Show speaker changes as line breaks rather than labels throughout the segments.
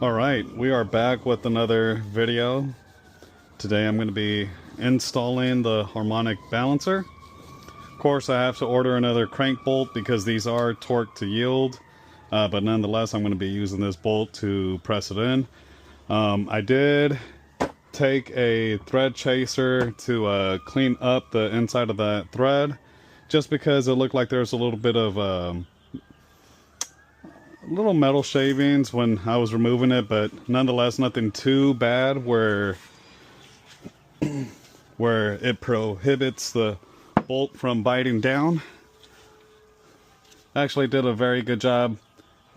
Alright, we are back with another video. Today I'm going to be installing the harmonic balancer. Of course, I have to order another crank bolt because these are torque to yield, but nonetheless I'm going to be using this bolt to press it in. I did take a thread chaser to clean up the inside of that thread, just because it looked like there's a little bit of little metal shavings when I was removing it, but nonetheless nothing too bad where it prohibits the bolt from biting down. Actually did a very good job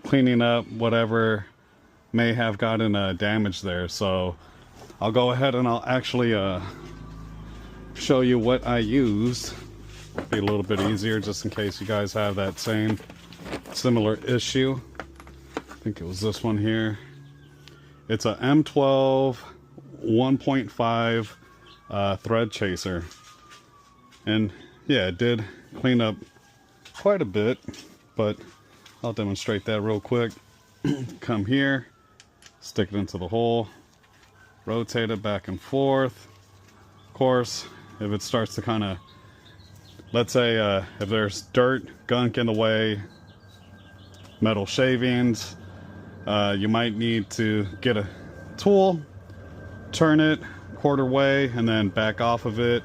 cleaning up whatever may have gotten damage there. So I'll go ahead and I'll actually show you what I used. Be a little bit easier just in case you guys have that same similar issue. I think it was this one here. It's a M12 1.5 thread chaser, and yeah, it did clean up quite a bit, but I'll demonstrate that real quick. Come here, stick it into the hole, rotate it back and forth. Of course, if it starts to kind of, let's say if there's dirt, gunk in the way, metal shavings, you might need to get a tool, turn it quarter way, and then back off of it,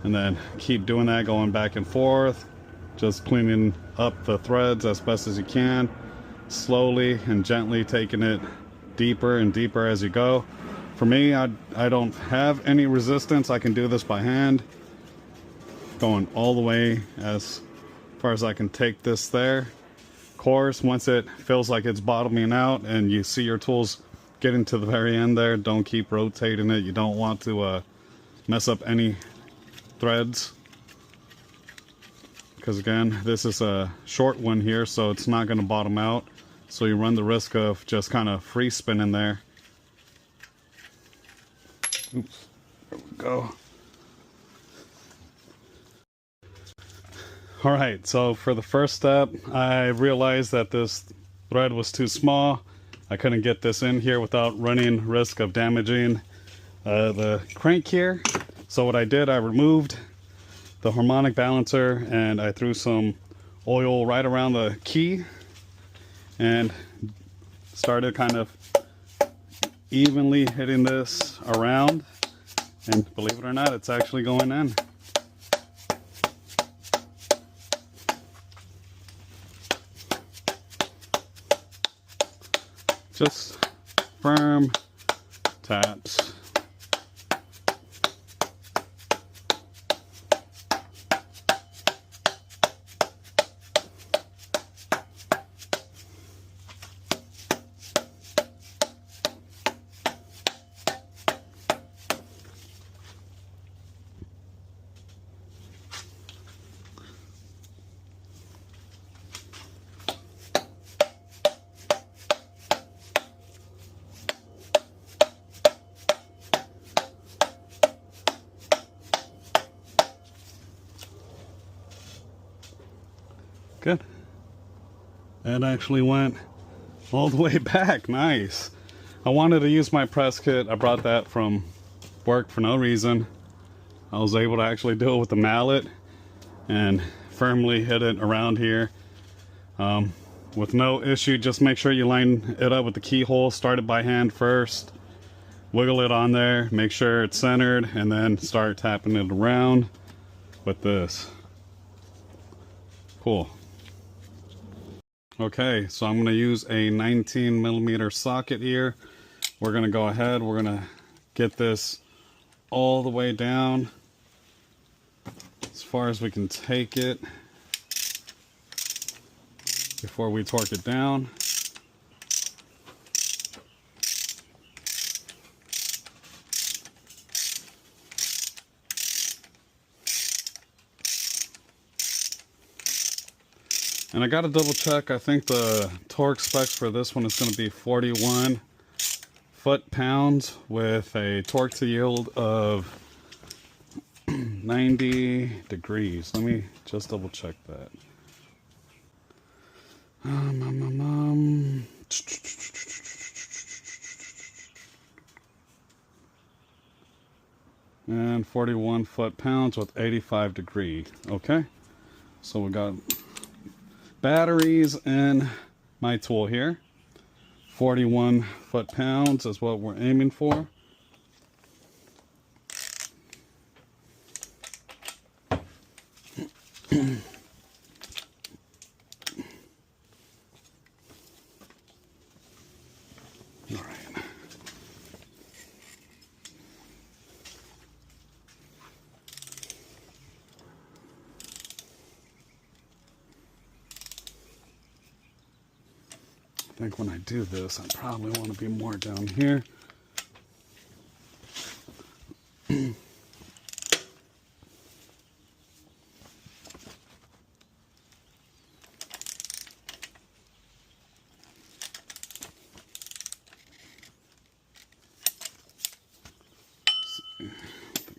and then keep doing that, going back and forth, just cleaning up the threads as best as you can, slowly and gently taking it deeper and deeper as you go. For me, I don't have any resistance. I can do this by hand, going all the way as far as I can take this there. Course, once it feels like it's bottoming out and you see your tools getting to the very end there, don't keep rotating it. You don't want to mess up any threads, because again, this is a short one here, so it's not going to bottom out, so you run the risk of just kind of free spinning there. Oops, there we go. Alright, so for the first step, I realized that this thread was too small. I couldn't get this in here without running risk of damaging the crank here. So what I did, I removed the harmonic balancer and I threw some oil right around the key and started kind of evenly hitting this around, and believe it or not, it's actually going in. Just firm taps. Good. That actually went all the way back. Nice. I wanted to use my press kit. I brought that from work for no reason. I was able to actually do it with the mallet and firmly hit it around here with no issue. Just make sure you line it up with the keyhole. Start it by hand first. Wiggle it on there. Make sure it's centered, and then start tapping it around with this. Cool. Okay, so I'm going to use a 19mm socket here. We're going to go ahead, we're going to get this all the way down as far as we can take it before we torque it down. And I got to double check. I think the torque specs for this one is going to be 41 foot-pounds with a torque to yield of 90 degrees. Let me just double check that. and 41 foot-pounds with 85 degree. Okay, so we got batteries in my tool here. 41 foot-pounds is what we're aiming for. I think when I do this, I probably want to be more down here.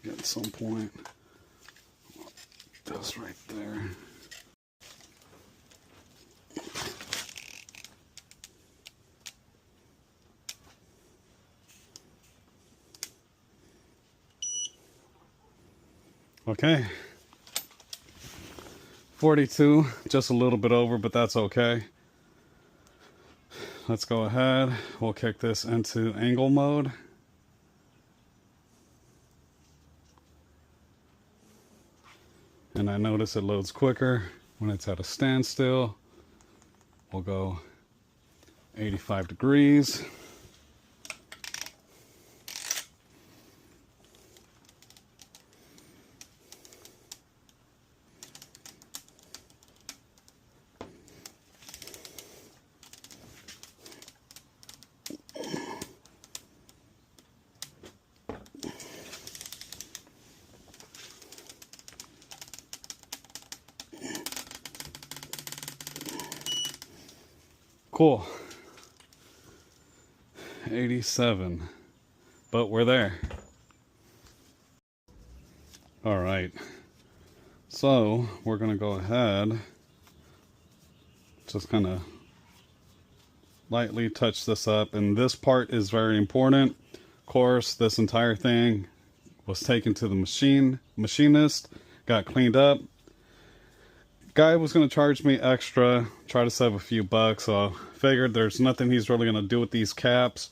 At some point, just right there. Okay, 42, just a little bit over, but that's okay. Let's go ahead. We'll kick this into angle mode. And I notice it loads quicker when it's at a standstill. We'll go 85 degrees. Cool. 87. But we're there. All right. So we're going to go ahead, just kind of lightly touch this up. And this part is very important. Of course, this entire thing was taken to the machinist, got cleaned up. Guy was going to charge me extra, try to save a few bucks, so I figured there's nothing he's really going to do with these caps.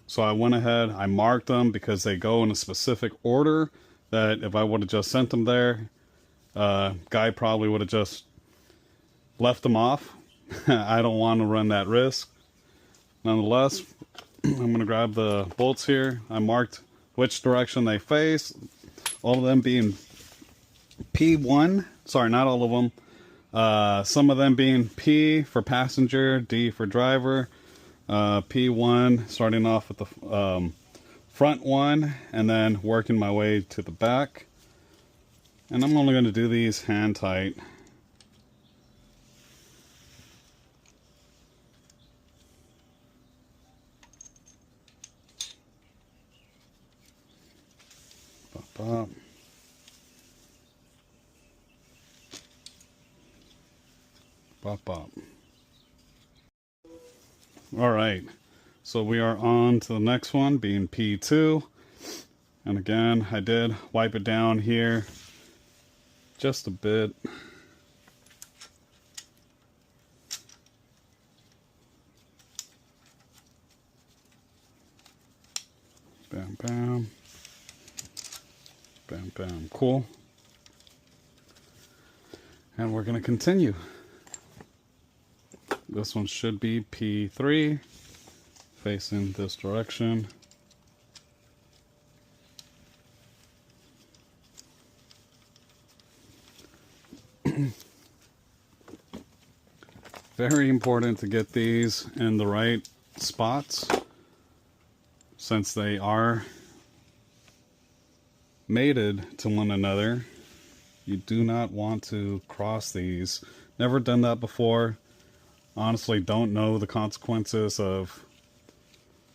So I went ahead, I marked them because they go in a specific order that if I would have just sent them there, guy probably would have just left them off. I don't want to run that risk. Nonetheless, I'm going to grab the bolts here. I marked which direction they face, all of them being P1. Sorry, not all of them. Some of them being P for passenger, D for driver, P1 starting off with the front one and then working my way to the back. And I'm only going to do these hand tight. Bop, bop. Bop, bop. All right, so we are on to the next one, being P2. And again, I did wipe it down here just a bit. Bam, bam. Bam, bam. Cool. And we're going to continue. This one should be P3, facing this direction. Very important to get these in the right spots, since they are mated to one another. You do not want to cross these. Never done that before. Honestly, don't know the consequences of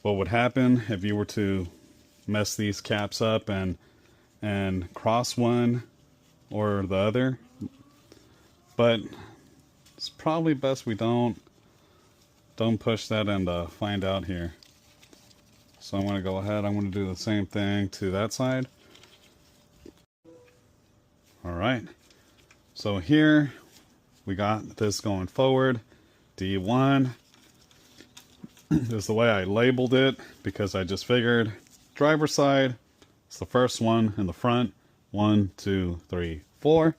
what would happen if you were to mess these caps up and cross one or the other. But it's probably best we don't push that and find out here. So I'm going to go ahead. I'm going to do the same thing to that side. All right. So here we got this going forward. D1 is the way I labeled it because I just figured driver's side, it's the first one in the front. 1, 2, 3, 4.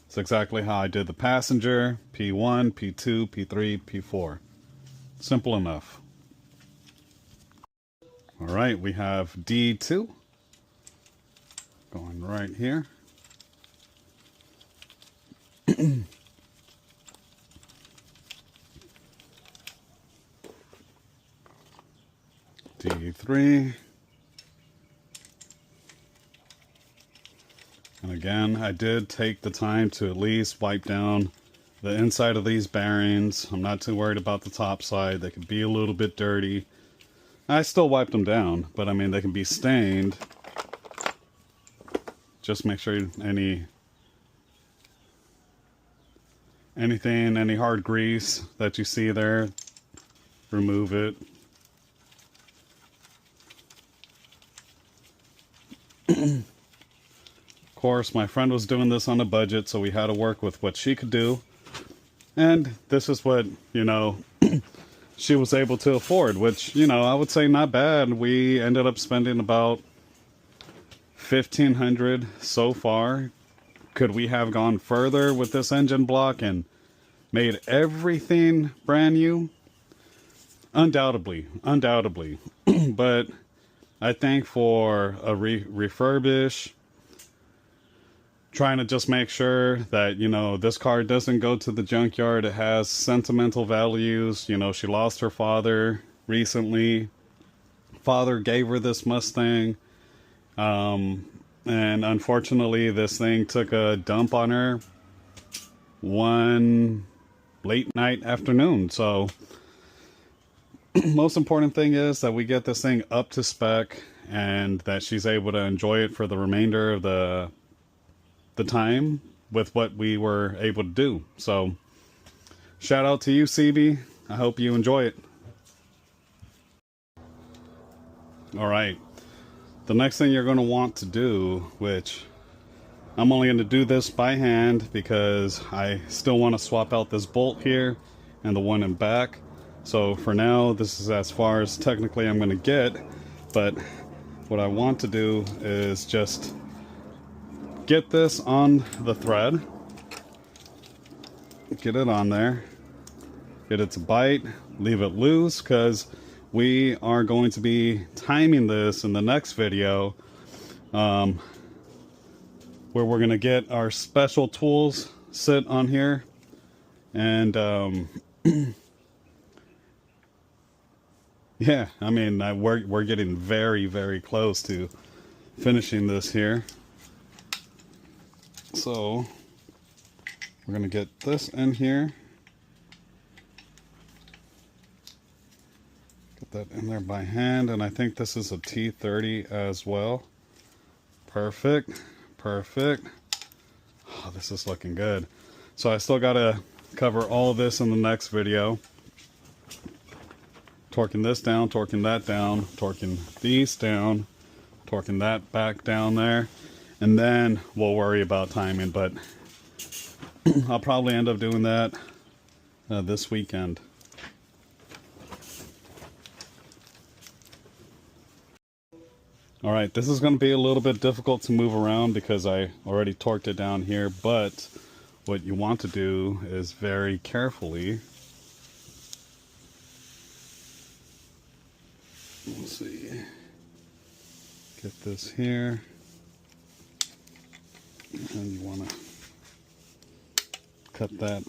It's exactly how I did the passenger. P1, P2, P3, P4. Simple enough. All right, we have D2 going right here. D3. And again, I did take the time to at least wipe down the inside of these bearings. I'm not too worried about the top side. They could be a little bit dirty. I still wiped them down, but I mean, they can be stained. Just make sure any hard grease that you see there, remove it. Of course, my friend was doing this on a budget, so we had to work with what she could do. And this is what, you know, she was able to afford, which, you know, I would say not bad. We ended up spending about $1,500 so far. Could we have gone further with this engine block and made everything brand new? Undoubtedly. But I think for a refurbish, trying to just make sure that, you know, this car doesn't go to the junkyard. It has sentimental values. You know, she lost her father recently. Father gave her this Mustang. And unfortunately, this thing took a dump on her one late night afternoon. So most important thing is that we get this thing up to spec and that she's able to enjoy it for the remainder of the time with what we were able to do. So shout out to you, CB. I hope you enjoy it. All right. The next thing you're going to want to do, which I'm only going to do this by hand because I still want to swap out this bolt here and the one in back. So for now, this is as far as technically I'm going to get. But what I want to do is just get this on the thread, get it on there, get it to bite, leave it loose, because we are going to be timing this in the next video, where we're going to get our special tools sit on here, and yeah, I mean, we're getting very, very close to finishing this here. So we're going to get this in here. Get that in there by hand. And I think this is a T30 as well. Perfect. Perfect. Oh, this is looking good. So I still got to cover all of this in the next video. Torquing this down, torquing that down, torquing these down, torquing that back down there. And then we'll worry about timing, but I'll probably end up doing that this weekend. All right, this is going to be a little bit difficult to move around because I already torqued it down here, but what you want to do is very carefully, let's see, get this here. And you want to cut that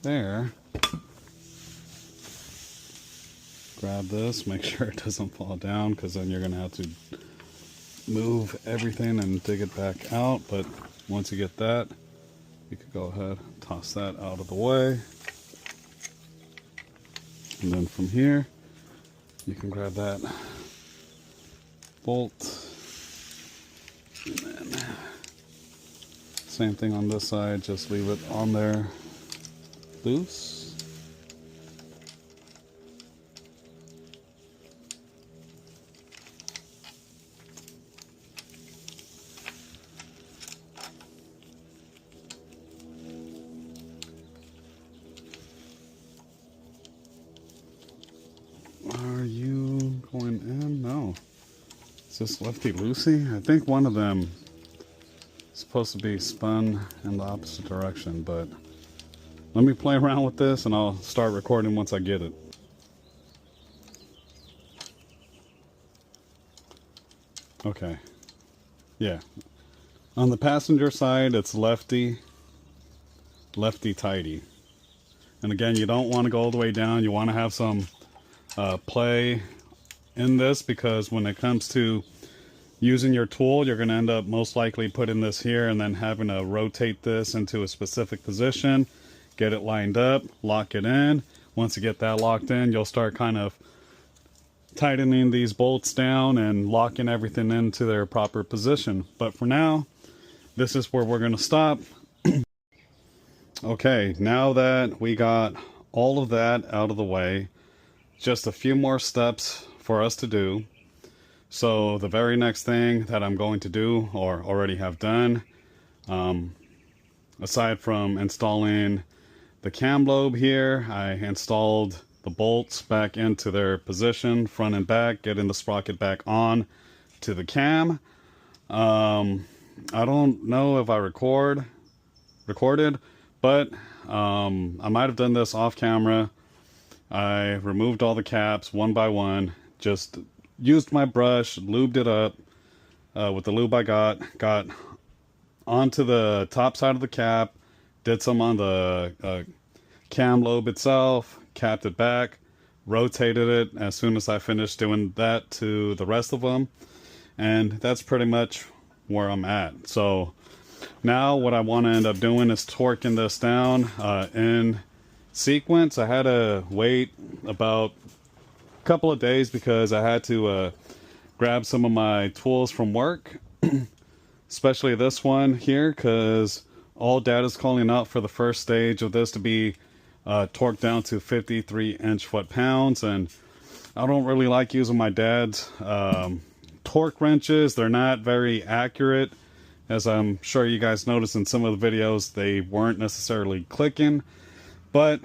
there. Grab this, make sure it doesn't fall down, because then you're going to have to move everything and dig it back out. But once you get that, you could go ahead and toss that out of the way. And then from here, you can grab that bolt. And then same thing on this side, just leave it on there loose. this lefty loosey? I think one of them is supposed to be spun in the opposite direction, but let me play around with this and I'll start recording once I get it. Okay. Yeah. On the passenger side, it's lefty tighty. And again, you don't want to go all the way down. You want to have some play in this, because when it comes to using your tool, you're going to end up most likely putting this here and then having to rotate this into a specific position, get it lined up, lock it in. Once you get that locked in, you'll start kind of tightening these bolts down and locking everything into their proper position. But for now, this is where we're going to stop. Okay, now that we got all of that out of the way, just a few more steps for us to do. So the very next thing that I'm going to do, or already have done, aside from installing the cam lobe here, I installed the bolts back into their position, front and back, getting the sprocket back on to the cam. I don't know if I recorded, but I might have done this off camera. I removed all the caps one by one, just used my brush, lubed it up with the lube I got onto the top side of the cap, did some on the cam lobe itself, capped it back, rotated it as soon as I finished doing that to the rest of them, and that's pretty much where I'm at. So now what I want to end up doing is torquing this down in sequence. I had to wait about a couple of days because I had to grab some of my tools from work, especially this one here, because all data is calling out for the first stage of this to be torqued down to 53 inch foot-pounds, and I don't really like using my dad's torque wrenches. They're not very accurate. As I'm sure you guys noticed in some of the videos, they weren't necessarily clicking, but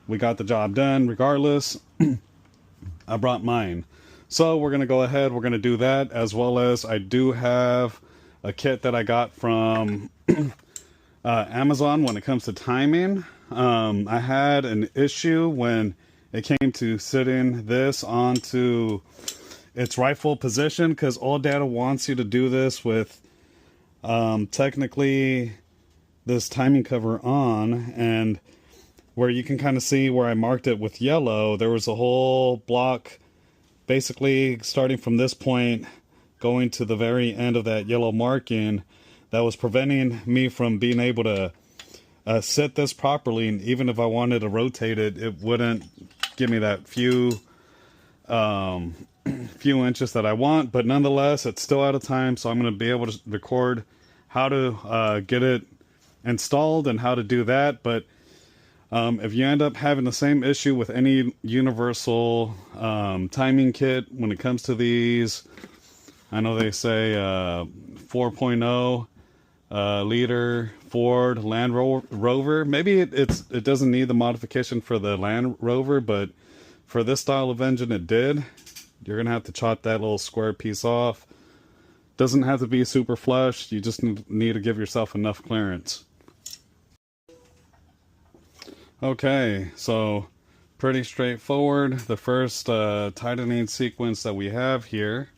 we got the job done regardless. I brought mine. So we're going to go ahead, we're going to do that, as well as I do have a kit that I got from Amazon when it comes to timing. I had an issue when it came to sitting this onto its rightful position, because all data wants you to do this with technically this timing cover on, and where you can kind of see where I marked it with yellow, there was a whole block basically starting from this point going to the very end of that yellow marking that was preventing me from being able to set this properly. And even if I wanted to rotate it, it wouldn't give me that few inches that I want. But nonetheless, it's still out of time, so I'm going to be able to record how to get it installed and how to do that. But if you end up having the same issue with any universal timing kit when it comes to these, I know they say 4.0 liter Ford Land Rover. Maybe it doesn't need the modification for the Land Rover, but for this style of engine it did. You're gonna have to chop that little square piece off. Doesn't have to be super flush, you just need to give yourself enough clearance. Okay, so pretty straightforward. The first tightening sequence that we have here,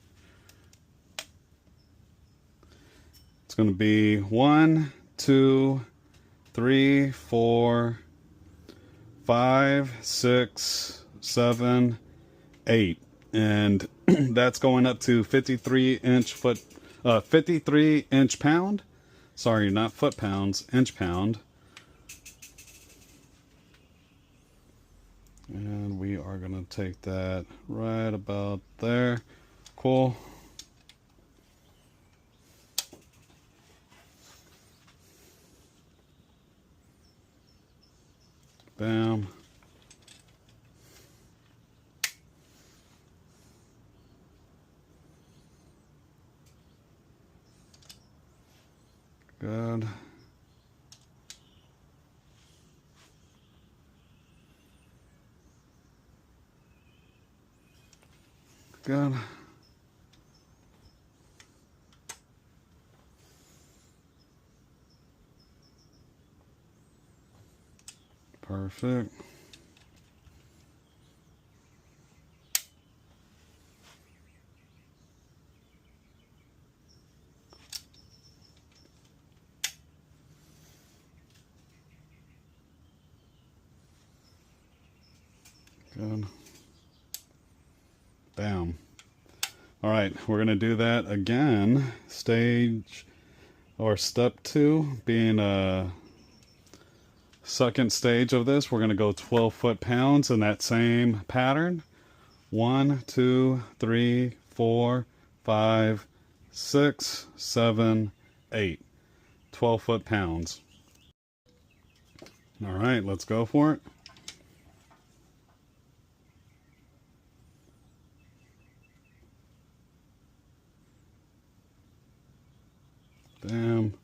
it's going to be 1, 2, 3, 4, 5, 6, 7, 8, and that's going up to 53 inch pound. Sorry, not foot pounds, inch pound. And we are going to take that right about there. Cool. Bam. Good. Good. Perfect. Good. Bam. All right, we're going to do that again. Stage or step 2 being a second stage of this. We're going to go 12 foot-pounds in that same pattern. 1, 2, 3, 4, 5, 6, 7, 8. 12 foot-pounds. All right, let's go for it. Bam.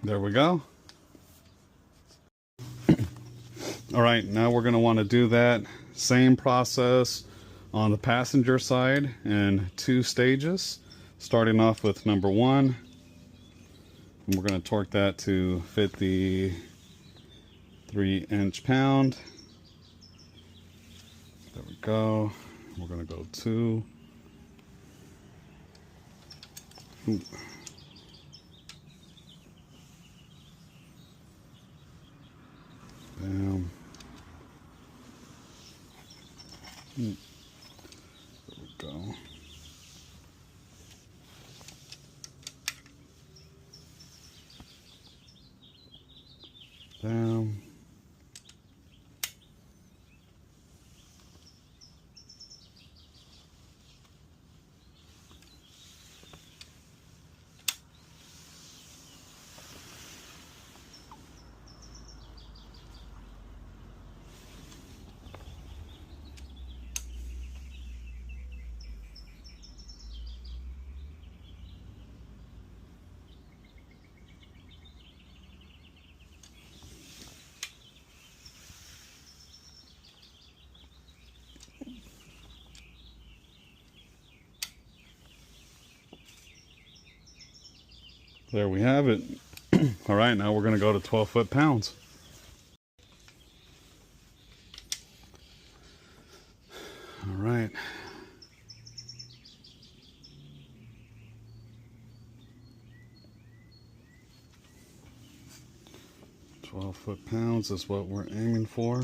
There we go. All right, now we're going to want to do that same process on the passenger side in 2 stages, starting off with number 1. And we're going to torque that to fit the 3-inch pound. There we go. We're going to go 2. Ooh. Bam. There we go. Bam. There we have it. All right, now we're going to go to 12 foot-pounds. All right. £12 is what we're aiming for.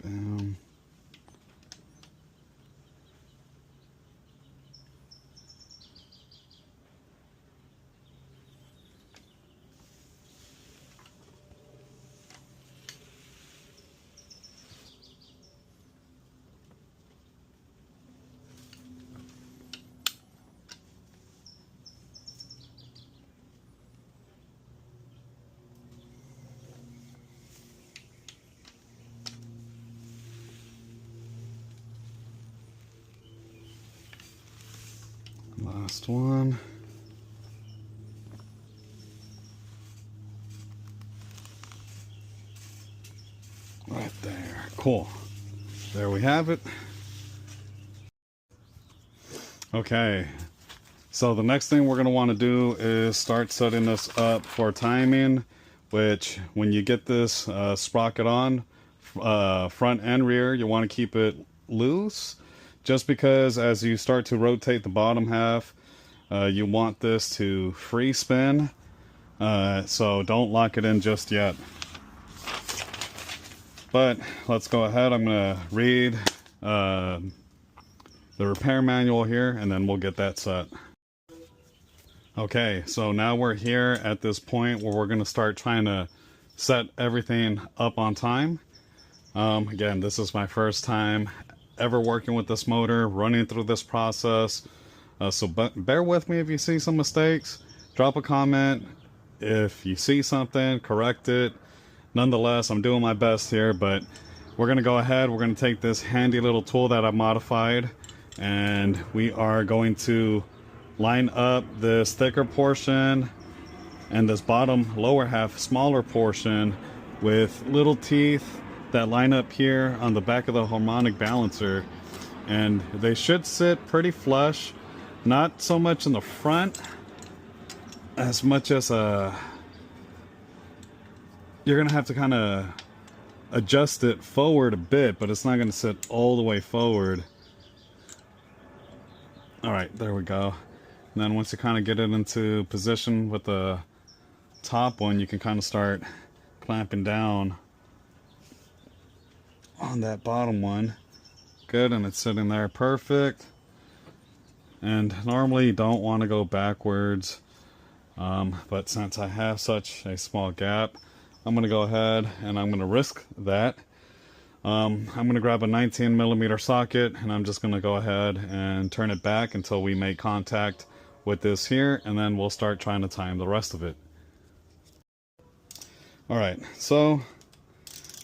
Bam. Last one. Right there. Cool. There we have it. Okay. So the next thing we're going to want to do is start setting this up for timing. which when you get this sprocket on, front and rear, you want to keep it loose, just because as you start to rotate the bottom half, you want this to free spin, so don't lock it in just yet. But let's go ahead. I'm going to read the repair manual here, and then we'll get that set. Okay, so now we're here at this point where we're going to start trying to set everything up on time. Again, this is my first time ever working with this motor, running through this process. So bear with me if you see some mistakes. Drop a comment. If you see something, correct it. Nonetheless, I'm doing my best here, but we're going to go ahead. We're going to take this handy little tool that I've modified, and we are going to line up this thicker portion and this bottom lower half smaller portion with little teeth that line up here on the back of the harmonic balancer, and they should sit pretty flush, not so much in the front as much as you're gonna have to kind of adjust it forward a bit, but it's not gonna sit all the way forward. All right, there we go. And then once you kind of get it into position with the top one, you can kind of start clamping down on that bottom one. Good, and it's sitting there perfect. And normally you don't want to go backwards, but since I have such a small gap, I'm going to go ahead and I'm going to risk that. I'm going to grab a 19mm socket, and I'm just going to go ahead and turn it back until we make contact with this here, and then we'll start trying to time the rest of it. Alright, so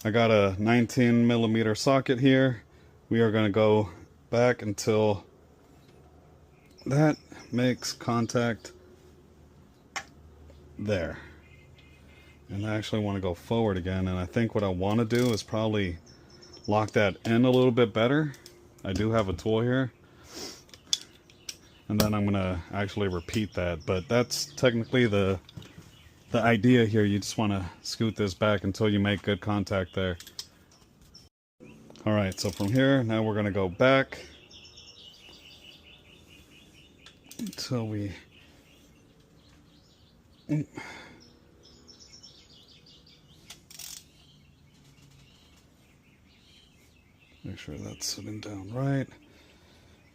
I got a 19mm socket here. We are going to go back until that makes contact there. And I actually want to go forward again, and I think what I want to do is probably lock that in a little bit better. I do have a tool here. And then I'm going to actually repeat that, but that's technically the idea here. You just want to scoot this back until you make good contact there. Alright, so from here, now we're going to go back until we... Make sure that's sitting down right.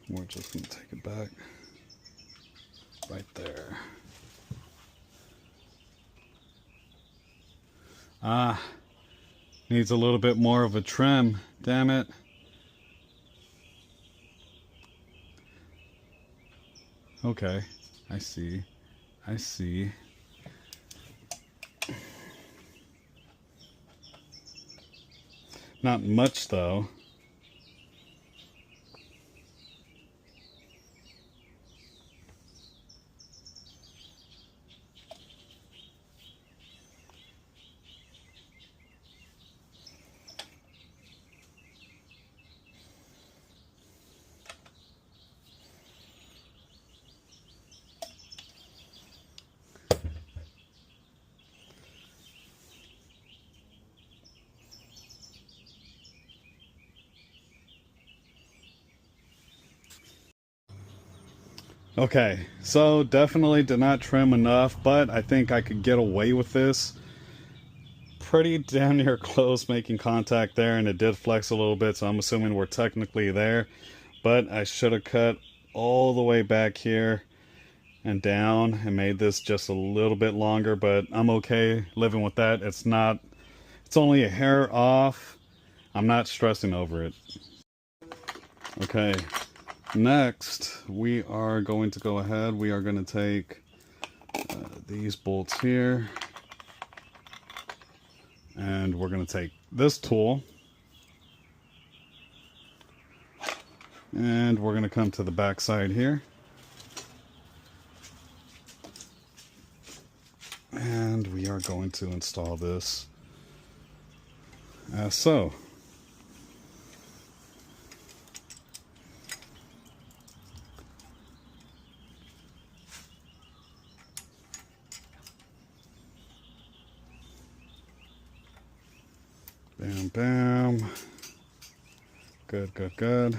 We're just going to take it back right there. Needs a little bit more of a trim, damn it. Okay, I see. Not much though. Okay, so definitely did not trim enough, but I think I could get away with this. Pretty damn near close making contact there, and it did flex a little bit, so I'm assuming we're technically there. But I should have cut all the way back here and down and made this just a little bit longer, but I'm okay living with that. It's only a hair off. I'm not stressing over it. Okay. Next, we are going to go ahead. We are going to take these bolts here, and we're going to take this tool, and we're going to come to the back side here, and we are going to install this as so. Bam, bam. Good, good, good.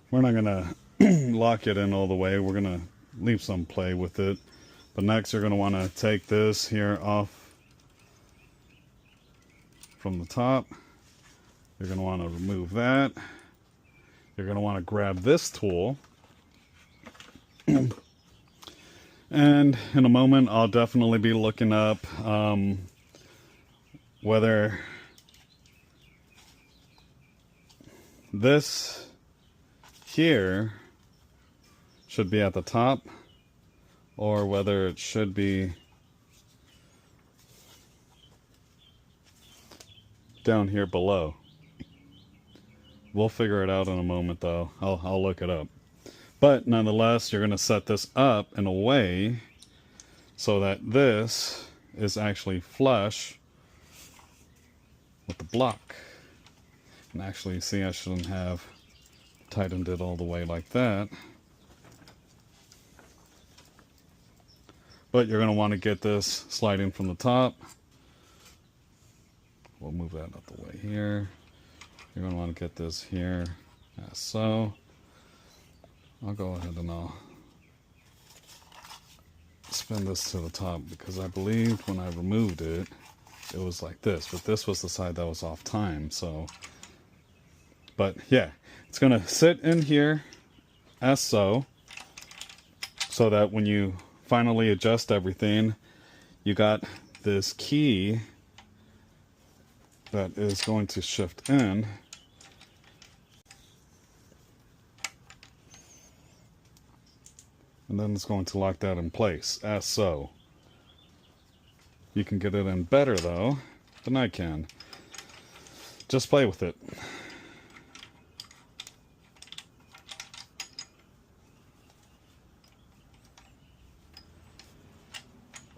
We're not gonna lock it in all the way. We're gonna leave some play with it. But next you're gonna wanna take this here off from the top. You're gonna wanna remove that. You're gonna wanna grab this tool. And in a moment, I'll definitely be looking up whether this here should be at the top or whether it should be down here below. We'll figure it out in a moment though. I'll look it up. But nonetheless, you're going to set this up in a way so that this is actually flush with the block. And actually, see, I shouldn't have tightened it all the way like that. But you're going to want to get this sliding from the top. We'll move that out the way here. You're going to want to get this here, as so. I'll go ahead and I'll spin this to the top because I believed when I removed it, it was like this, but this was the side that was off time. So, but yeah, it's going to sit in here as so that when you finally adjust everything, you got this key that is going to shift in. And then it's going to lock that in place, as so. You can get it in better, though, than I can. Just play with it.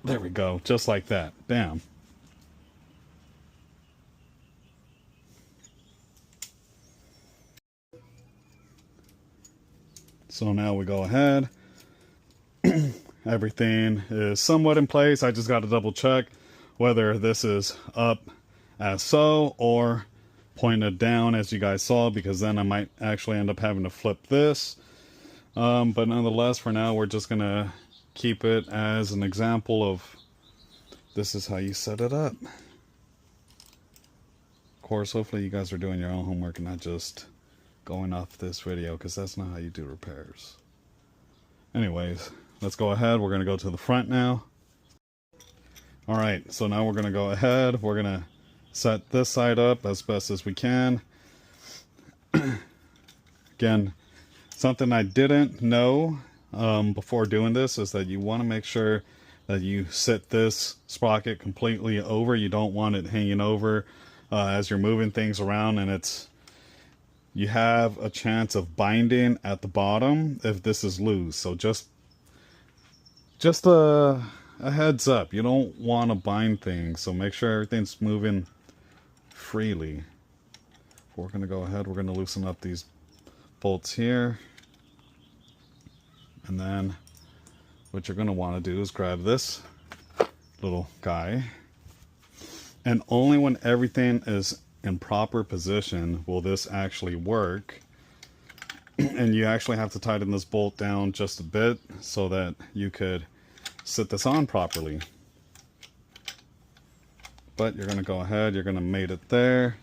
There we go, just like that. Bam. So now we go ahead. Everything is somewhat in place. I just got to double check whether this is up as so or pointed down as you guys saw, because then I might actually end up having to flip this. But nonetheless, for now, we're just gonna keep it as an example of this is how you set it up. Of course, hopefully you guys are doing your own homework and not just going off this video, because that's not how you do repairs. Anyways, let's go ahead. We're going to go to the front now. All right, so now we're going to go ahead. We're going to set this side up as best as we can. Again, something I didn't know before doing this is that you want to make sure that you sit this sprocket completely over. You don't want it hanging over as you're moving things around, and you have a chance of binding at the bottom if this is loose. So just a heads up, you don't want to bind things, so make sure everything's moving freely. We're going to go ahead, we're going to loosen up these bolts here, and then what you're going to want to do is grab this little guy, and only when everything is in proper position will this actually work. And you actually have to tighten this bolt down just a bit so that you could sit this on properly. But you're going to go ahead, you're going to mate it there.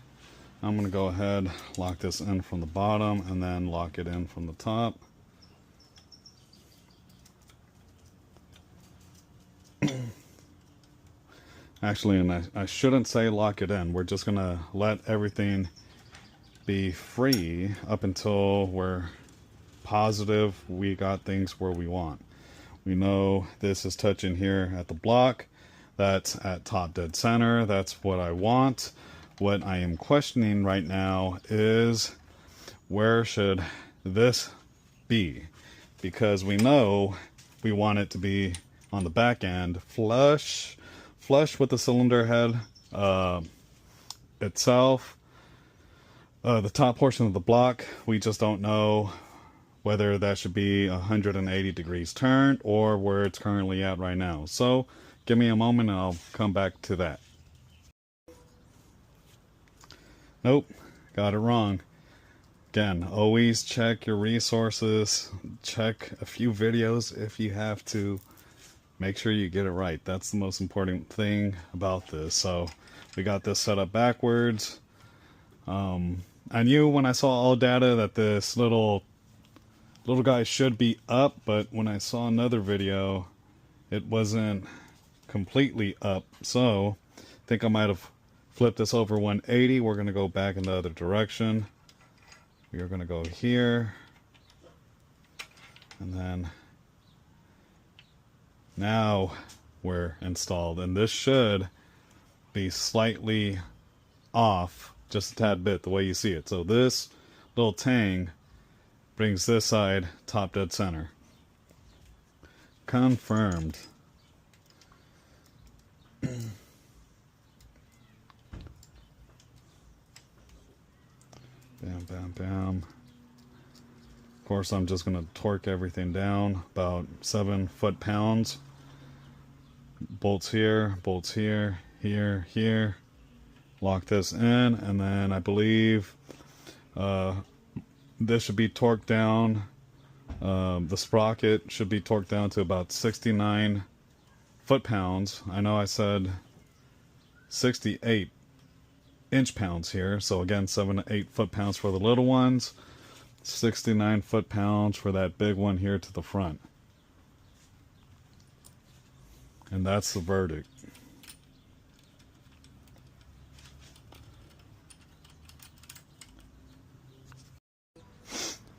I'm going to go ahead, lock this in from the bottom and then lock it in from the top. Actually, and I shouldn't say lock it in. We're just going to let everything be free up until we're positive we got things where we want. We know this is touching here at the block. That's at top dead center. That's what I want. What I am questioning right now is where should this be? Because we know we want it to be on the back end, flush with the cylinder head itself. The top portion of the block, we just don't know whether that should be 180 degrees turned or where it's currently at right now. So give me a moment and I'll come back to that. Nope, got it wrong. Again, always check your resources. Check a few videos if you have to. Make sure you get it right. That's the most important thing about this. So we got this set up backwards. I knew when I saw all data that this little guy should be up, but when I saw another video, it wasn't completely up. So I think I might have flipped this over 180. We're going to go back in the other direction. We are going to go here, and then now we're installed, and this should be slightly off just a tad bit the way you see it. So this little tang brings this side top dead center. Confirmed. Bam, bam, bam. Of course, I'm just going to torque everything down about 7 foot-pounds. Bolts here, here, here. Lock this in, and then I believe this should be torqued down. The sprocket should be torqued down to about 69 foot-pounds. I know I said 68 inch-pounds here, so again 7 to 8 foot-pounds for the little ones, 69 foot-pounds for that big one here to the front. And that's the verdict.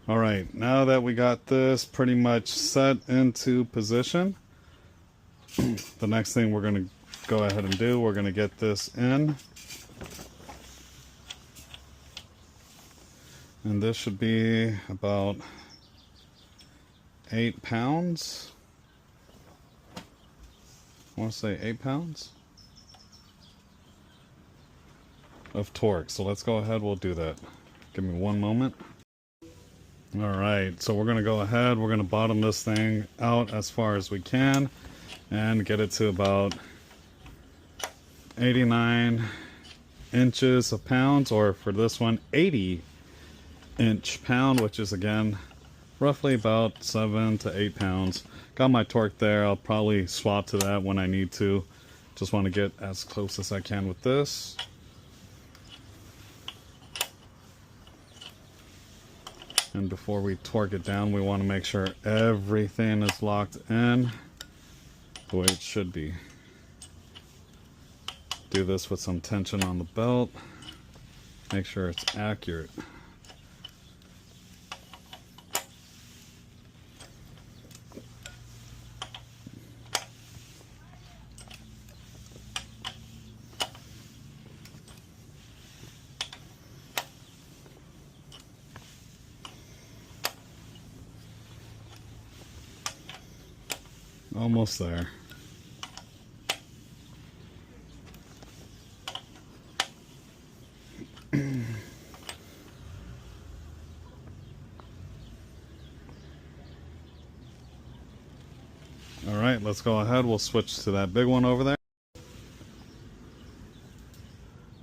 Alright, now that we got this pretty much set into position, the next thing we're going to go ahead and do, we're going to get this in. And this should be about 8 pounds. I want to say 8 pounds of torque. So let's go ahead, we'll do that. Give me one moment. Alright, so we're going to go ahead, we're going to bottom this thing out as far as we can and get it to about 89 inches of pounds, or for this one 80 inch pound, which is again roughly about 7 to 8 pounds. Got my torque there. I'll probably swap to that when I need to. Just want to get as close as I can with this. And before we torque it down, we want to make sure everything is locked in the way it should be. Do this with some tension on the belt. Make sure it's accurate. Almost there. All right, let's go ahead. We'll switch to that big one over there.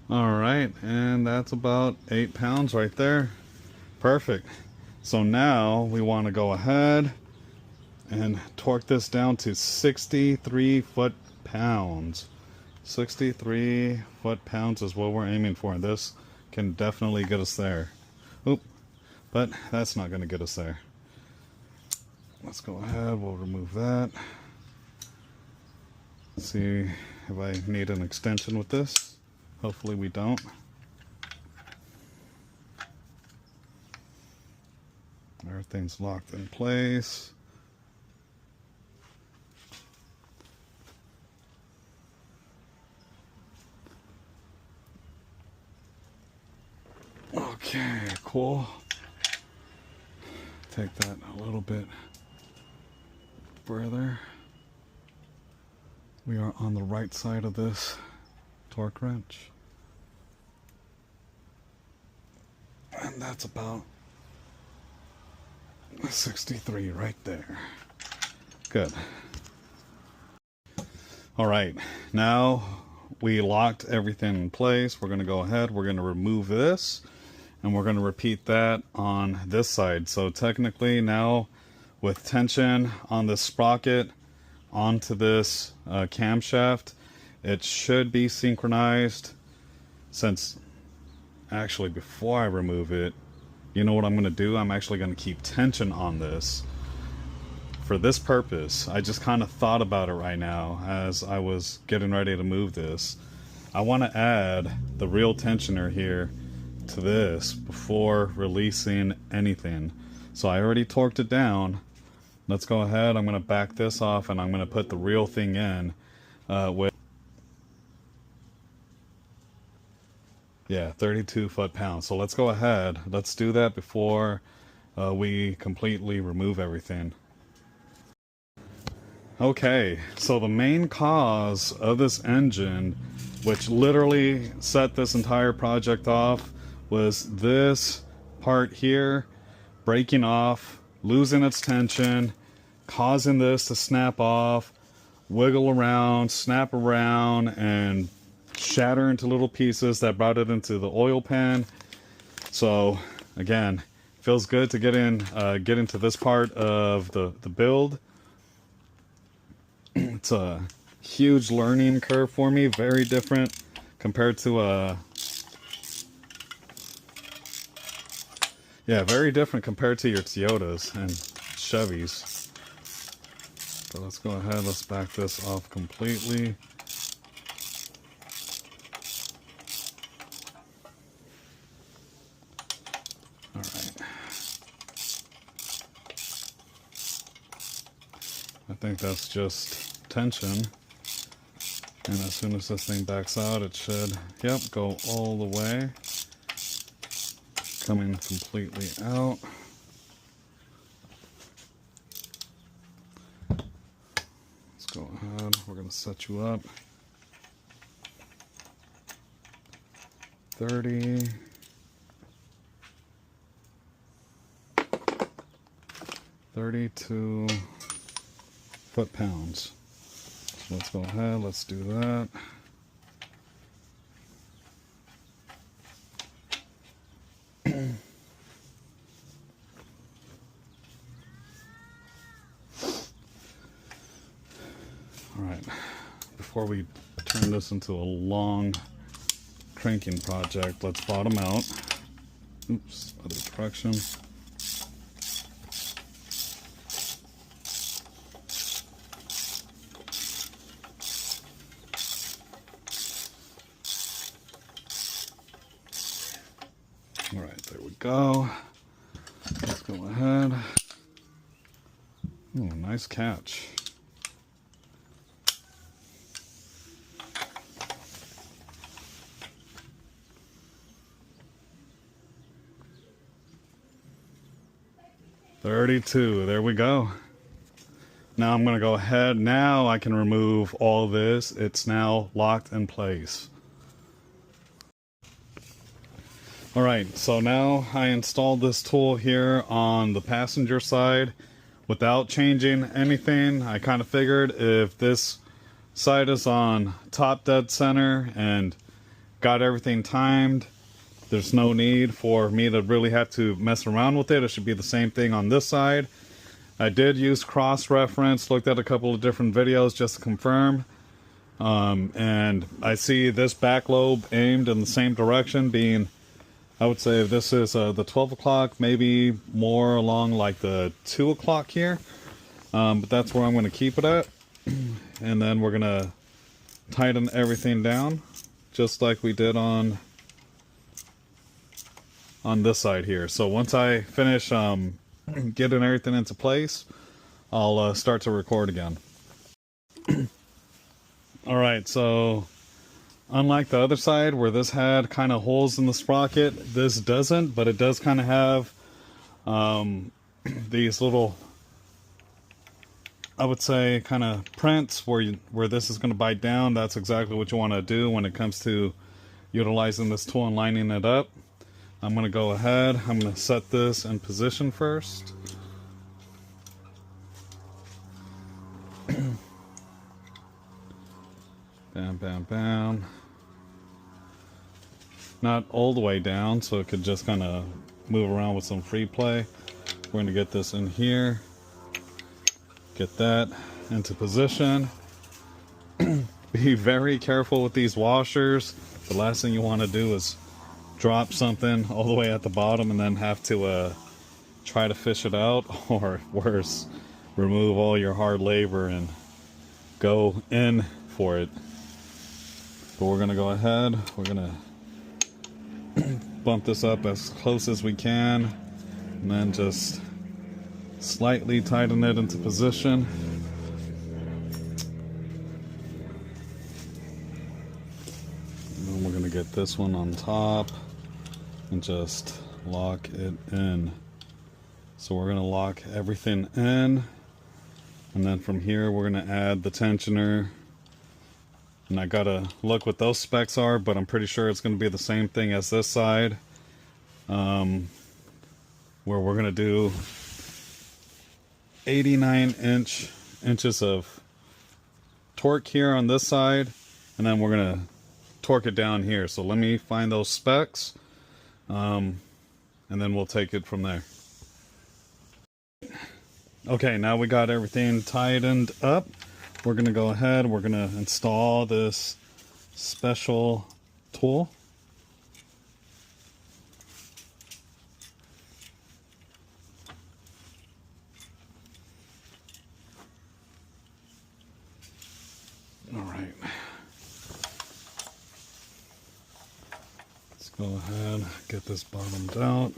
All right, and that's about 8 pounds right there. Perfect. So now we want to go ahead and torque this down to 63 foot-pounds. 63 foot-pounds is what we're aiming for. This can definitely get us there. Oop, but that's not going to get us there. Let's go ahead, we'll remove that. See if I need an extension with this. Hopefully we don't. Everything's locked in place. Okay, cool. Take that a little bit further. We are on the right side of this torque wrench. And that's about 63 right there. Good. All right, now we locked everything in place. We're going to go ahead, we're going to remove this, and we're going to repeat that on this side. So technically now, with tension on this sprocket onto this camshaft, it should be synchronized. Since actually, before I remove it, you know what I'm going to do? I'm actually going to keep tension on this for this purpose. I just kind of thought about it right now as I was getting ready to move this. I want to add the real tensioner here to this before releasing anything. So I already torqued it down. Let's go ahead. I'm going to back this off and I'm going to put the real thing in with 32 foot-pounds. So let's go ahead. Let's do that before we completely remove everything. Okay, so the main cause of this engine, which literally set this entire project off, was this part here breaking off, losing its tension, causing this to snap off, wiggle around, snap around, and shatter into little pieces that brought it into the oil pan. So again, feels good to get into this part of the build. It's a huge learning curve for me, very different compared to very different compared to your Toyotas and Chevys. So let's go ahead, let's back this off completely. I think that's just tension, and as soon as this thing backs out, it should, go all the way, coming completely out. Let's go ahead, we're going to set you up. 30. 32 foot-pounds. So let's go ahead, let's do that. Alright, before we turn this into a long cranking project, let's bottom out. Oops, other direction. Alright, there we go. Let's go ahead. Oh, nice catch. $32, there we go. Now I'm going to go ahead. Now I can remove all this. It's now locked in place. Alright, so now I installed this tool here on the passenger side without changing anything. I kind of figured if this side is on top dead center and got everything timed, there's no need for me to really have to mess around with it. It should be the same thing on this side. I did use cross-reference, looked at a couple of different videos just to confirm. And I see this back lobe aimed in the same direction, being, I would say this is the 12 o'clock, maybe more along like the 2 o'clock here. But that's where I'm going to keep it at. And then we're going to tighten everything down, just like we did on this side here. So once I finish getting everything into place, I'll start to record again. Alright, so unlike the other side where this had kind of holes in the sprocket, this doesn't, but it does kind of have these little, I would say, kind of prints where this is going to bite down. That's exactly what you want to do when it comes to utilizing this tool and lining it up. I'm going to go ahead, I'm going to set this in position first. And bam, bam. Not all the way down, so it could just kind of move around with some free play. We're going to get this in here. Get that into position. Be very careful with these washers. The last thing you want to do is drop something all the way at the bottom and then have to try to fish it out, or worse, remove all your hard labor and go in for it. But we're gonna go ahead, we're gonna bump this up as close as we can and then just slightly tighten it into position. And then we're gonna get this one on top and just lock it in. So we're gonna lock everything in, and then from here we're gonna add the tensioner. And I gotta look what those specs are, but I'm pretty sure it's gonna be the same thing as this side, where we're gonna do 89 inches of torque here on this side, and then we're gonna torque it down here. So let me find those specs, and then we'll take it from there. Okay, now we got everything tightened up. We're gonna go ahead, we're gonna install this special tool. All right. Let's go ahead, get this bottomed out.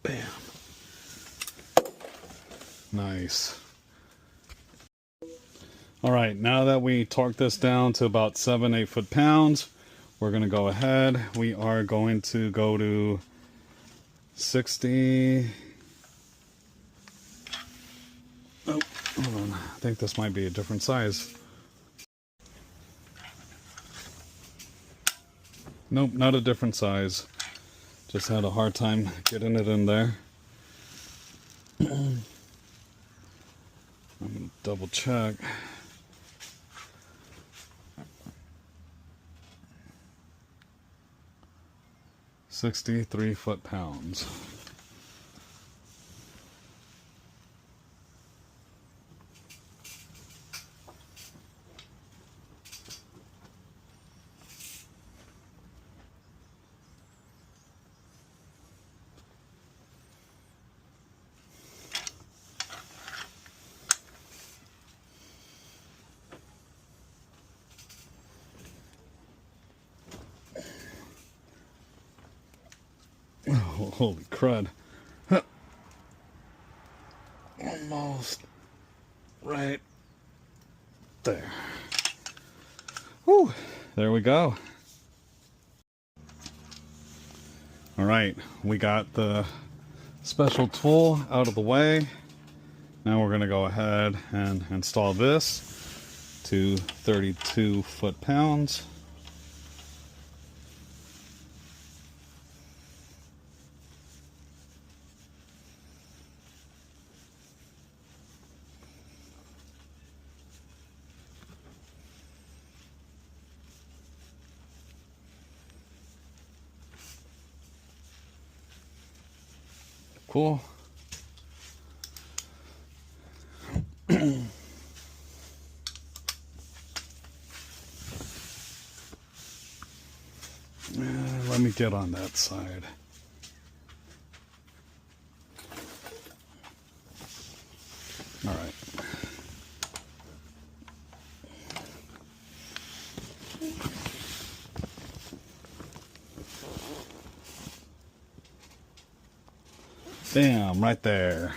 Bam. Nice. All right, now that we torqued this down to about 7-8 foot-pounds, we're going to go ahead. We are going to go to 60. Oh, hold on. I think this might be a different size. Nope, not a different size. Just had a hard time getting it in there. I'm going to double check. $63 foot-pounds. Oh, holy crud. Almost right there. Whew, there we go. All right, we got the special tool out of the way. Now we're going to go ahead and install this to 32 foot-pounds. Cool. Let me get on that side. All right. Bam, right there.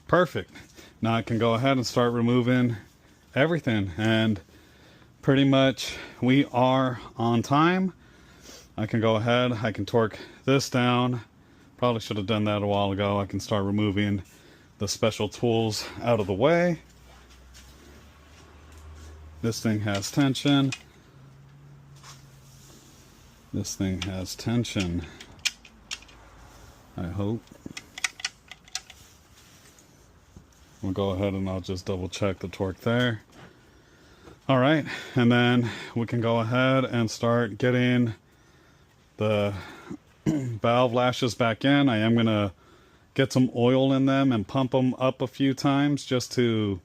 Perfect. Now I can go ahead and start removing everything, and pretty much we are on time. I can go ahead, I can torque this down. Probably should have done that a while ago. I can start removing the special tools out of the way. This thing has tension. This thing has tension, I hope. We'll go ahead and I'll just double check the torque there. All right, and then we can go ahead and start getting the valve lashes back in. I am gonna get some oil in them and pump them up a few times just to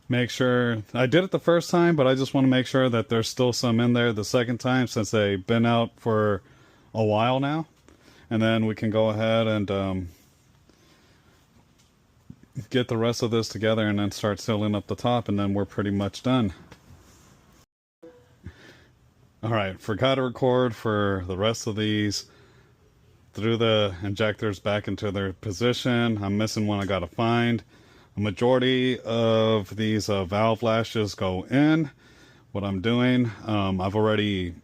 make sure. I did it the first time, but I just want to make sure that there's still some in there the second time, since they've been out for a while now. And then we can go ahead and get the rest of this together and then start sealing up the top, and then we're pretty much done. Alright, forgot to record for the rest of these. Threw the injectors back into their position. I'm missing one I gotta find. A majority of these valve lashes go in. What I'm doing, I've already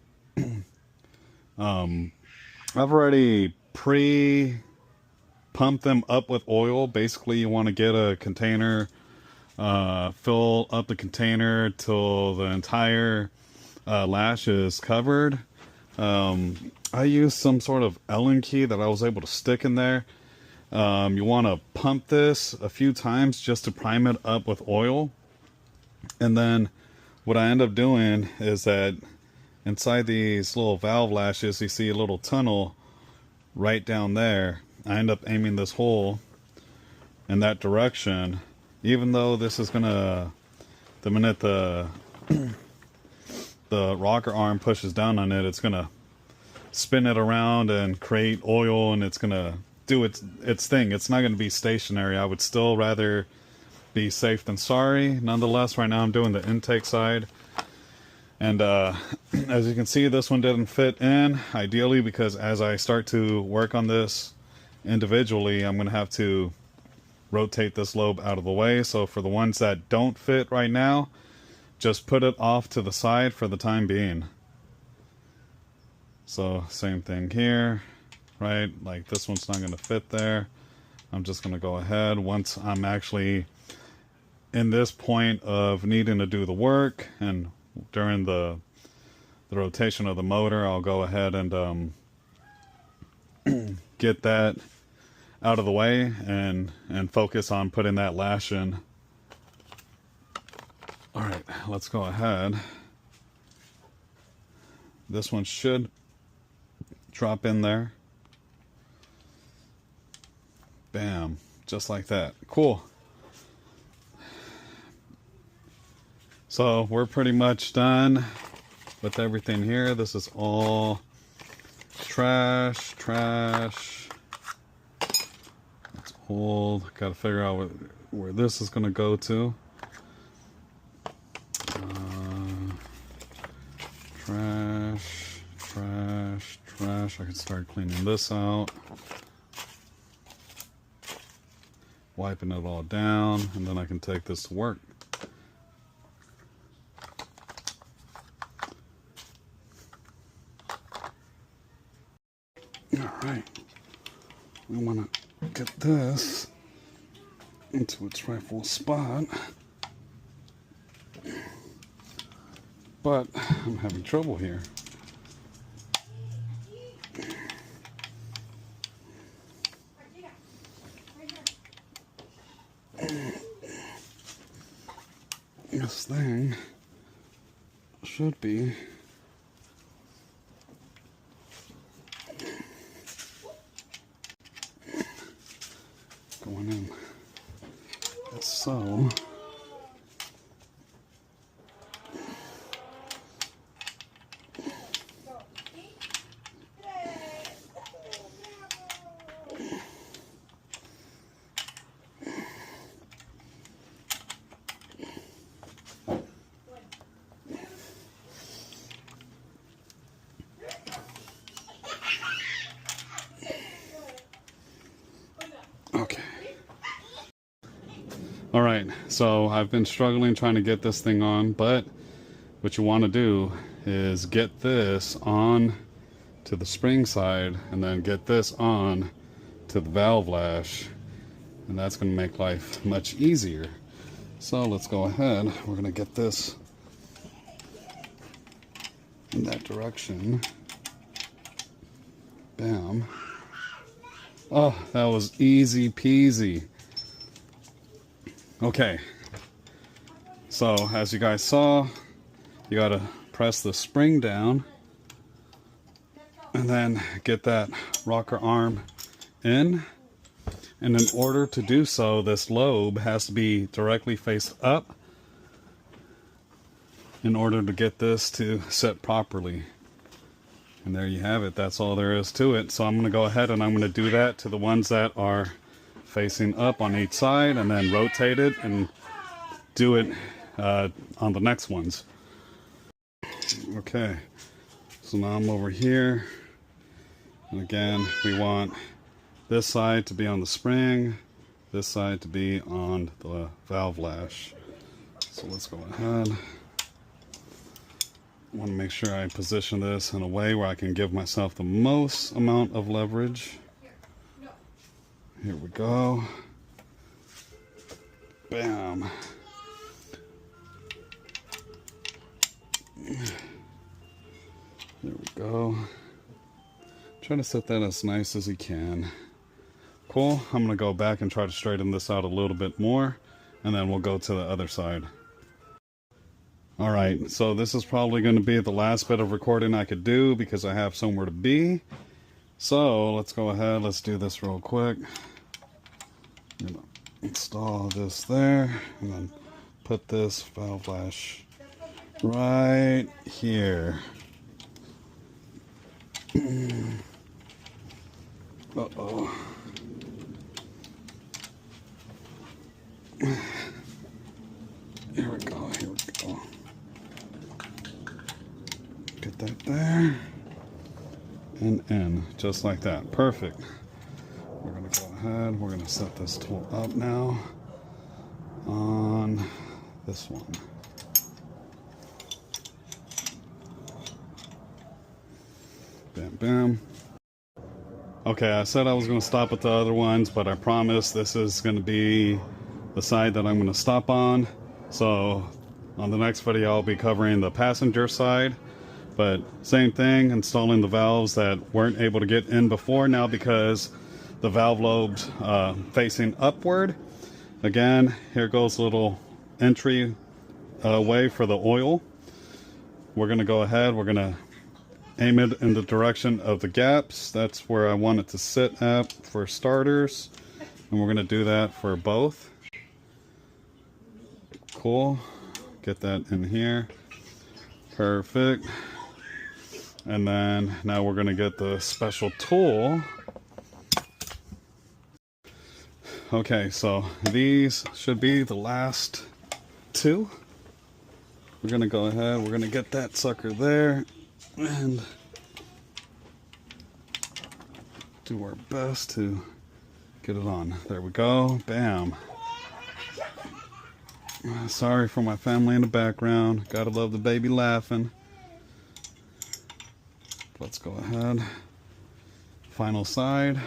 pre-pumped them up with oil. Basically, you want to get a container, fill up the container till the entire lash is covered. I used some sort of Allen key that I was able to stick in there. You want to pump this a few times just to prime it up with oil. And then what I end up doing is that inside these little valve lashes, you see a little tunnel right down there. I end up aiming this hole in that direction, even though this is gonna, the minute the rocker arm pushes down on it, it's gonna spin it around and create oil, and it's gonna do its thing. It's not gonna be stationary. I would still rather be safe than sorry. Nonetheless, right now I'm doing the intake side, and as you can see, this one didn't fit in ideally, because as I start to work on this individually, I'm gonna have to rotate this lobe out of the way. So for the ones that don't fit right now, just put it off to the side for the time being. So same thing here, right? Like this one's not going to fit there. I'm just going to go ahead once I'm actually in this point of needing to do the work, and during the rotation of the motor, I'll go ahead and get that out of the way and focus on putting that lash in. All right, let's go ahead. This one should drop in there. Bam, just like that. Cool. So we're pretty much done with everything here. This is all trash. It's old. Got to figure out where this is going to go to. Trash. I can start cleaning this out. Wiping it all down, and then I can take this to work. Alright. We want to get this into its rightful spot. But I'm having trouble here. This thing should be going in. So Alright, so I've been struggling trying to get this thing on, but what you want to do is get this on to the spring side and then get this on to the valve lash, and that's going to make life much easier. So let's go ahead. We're going to get this in that direction. Bam. Oh, that was easy peasy. Okay, so as you guys saw, you got to press the spring down and then get that rocker arm in. And in order to do so, this lobe has to be directly face up in order to get this to set properly. And there you have it. That's all there is to it. So I'm going to go ahead and I'm going to do that to the ones that are facing up on each side, and then rotate it and do it on the next ones. Okay, so now I'm over here, and again we want this side to be on the spring, this side to be on the valve lash. So let's go ahead. I want to make sure I position this in a way where I can give myself the most amount of leverage. Here we go. Bam. There we go. Try to set that as nice as you can. Cool. I'm going to go back and try to straighten this out a little bit more, and then we'll go to the other side. Alright, so this is probably going to be the last bit of recording I could do because I have somewhere to be. So let's go ahead, let's do this real quick. I'm gonna install this there, and then put this valve lash right here. Uh-oh. Here we go, here we go. Get that there. And in, just like that. Perfect. We're going to go ahead, we're going to set this tool up now on this one. Bam, bam. Okay, I said I was going to stop at the other ones, but I promise this is going to be the side that I'm going to stop on. So on the next video I'll be covering the passenger side. But same thing, installing the valves that weren't able to get in before now because the valve lobes facing upward. Again, here goes a little entry way for the oil. We're going to go ahead, we're going to aim it in the direction of the gaps. That's where I want it to sit at for starters. And we're going to do that for both. Cool. Get that in here. Perfect. And then now we're going to get the special tool. Okay, so these should be the last two. We're going to go ahead, we're going to get that sucker there and do our best to get it on. There we go. Bam. Sorry for my family in the background. Gotta love the baby laughing. Let's go ahead. Final side.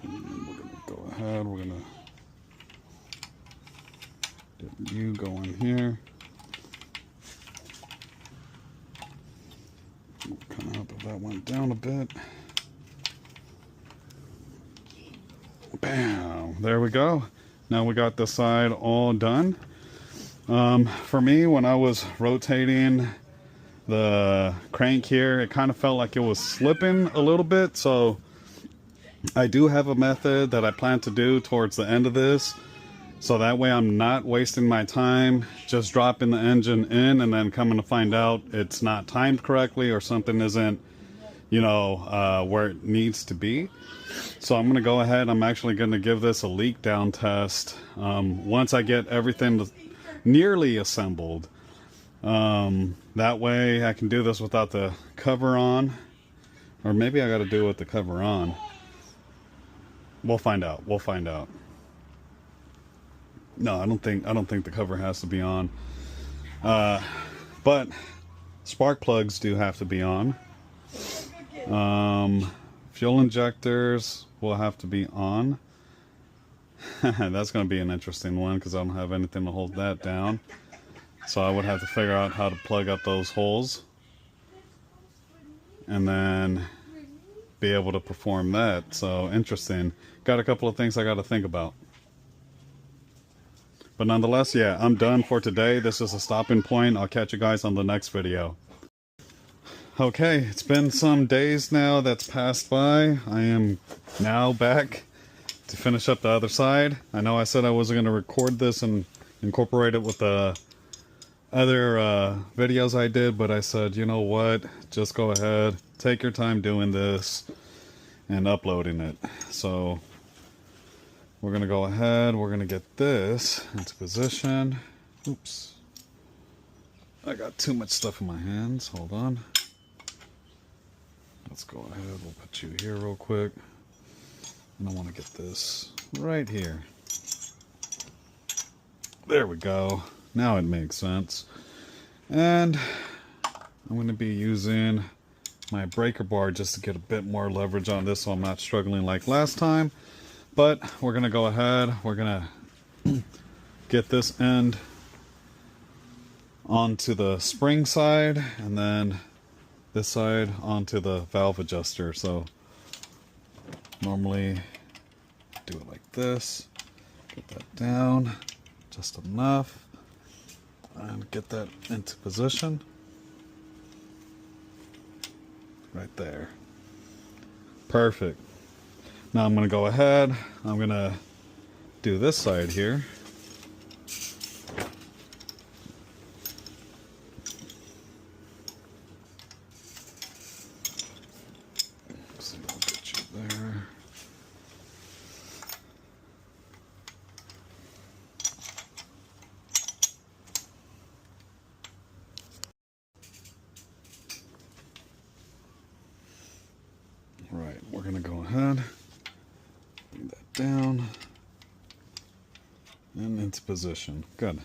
And we're gonna go ahead. We're gonna get you going here. Kind of hope if that went down a bit. Bam! There we go. Now we got this side all done. For me, when I was rotating the crank here, it kind of felt like it was slipping a little bit. So I do have a method that I plan to do towards the end of this. So that way I'm not wasting my time just dropping the engine in and then coming to find out it's not timed correctly or something isn't, you know, where it needs to be. So I'm going to go ahead. I'm actually going to give this a leak down test once I get everything nearly assembled. That way I can do this without the cover on, or maybe I got to do it with the cover on. We'll find out. We'll find out. No, I don't think the cover has to be on. But spark plugs do have to be on. Fuel injectors will have to be on. That's going to be an interesting one because I don't have anything to hold that down. So I would have to figure out how to plug up those holes and then be able to perform that. So interesting. Got a couple of things I got to think about. But nonetheless, yeah, I'm done for today. This is a stopping point. I'll catch you guys on the next video. Okay, it's been some days now that's passed by. I am now back to finish up the other side. I know I said I wasn't going to record this and incorporate it with the other videos I did, but I said, you know what, just go ahead, take your time doing this and uploading it. So we're gonna go ahead, we're gonna get this into position. Oops, I got too much stuff in my hands, hold on. Let's go ahead, we'll put you here real quick, and I want to get this right here. There we go. Now it makes sense. And I'm going to be using my breaker bar just to get a bit more leverage on this so I'm not struggling like last time. But we're going to go ahead. We're going to get this end onto the spring side and then this side onto the valve adjuster. So normally do it like this. Get that down just enough. And get that into position. Right there. Perfect. Now I'm going to go ahead. I'm going to do this side here. So I'll get you there. Right, we're going to go ahead, bring that down, and into position. Good.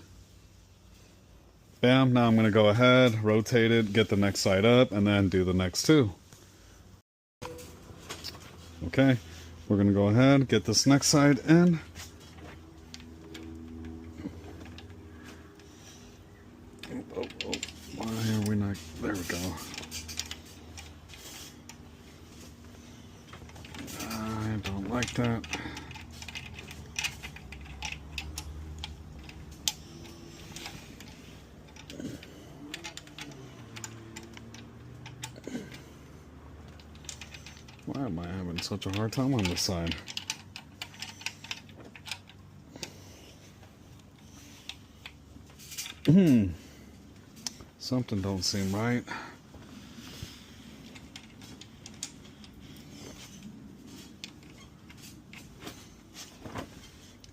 Bam, now I'm going to go ahead, rotate it, get the next side up, and then do the next two. Okay, we're going to go ahead, get this next side in. Oh, why are we not, there we go. Like that. Why am I having such a hard time on this side? Something don't seem right.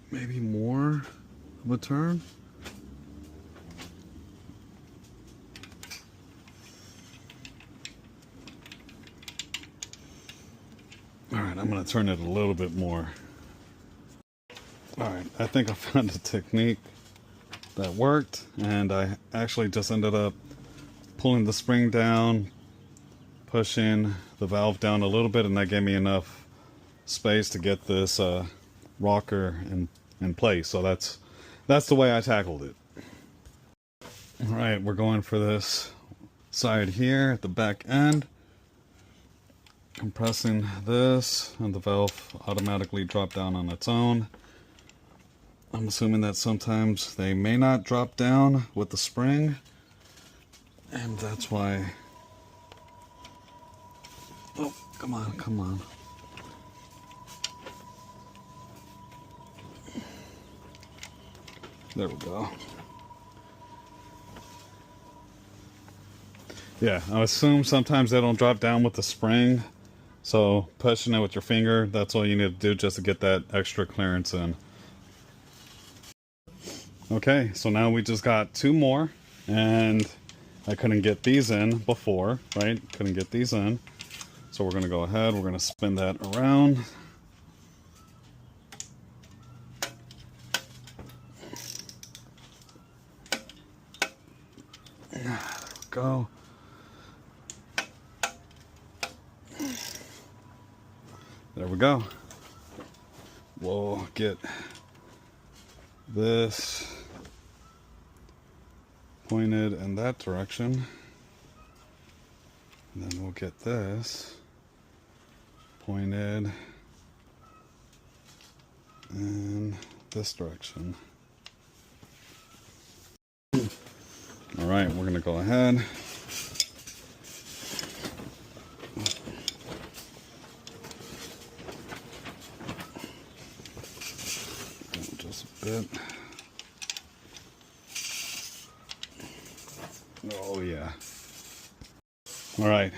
Maybe more of a turn. All right, I'm going to turn it a little bit more. All right, I think I found a technique that worked, and I actually just ended up pulling the spring down, pushing the valve down a little bit, and that gave me enough space to get this rocker in place. So that's the way I tackled it. All right, we're going for this side here at the back end, compressing this, and the valve automatically drop down on its own. I'm assuming that sometimes they may not drop down with the spring, and that's why. Oh, come on. There we go. Yeah, I assume sometimes they don't drop down with the spring, so pushing it with your finger, that's all you need to do just to get that extra clearance in. Okay, so now we just got two more, and I couldn't get these in before, right? Couldn't get these in. So we're gonna go ahead, we're gonna spin that around. go. There we go. We'll get this pointed in that direction. And then we'll get this pointed in this direction. Alright, we're going to go ahead. Just a bit. Oh yeah. Alright,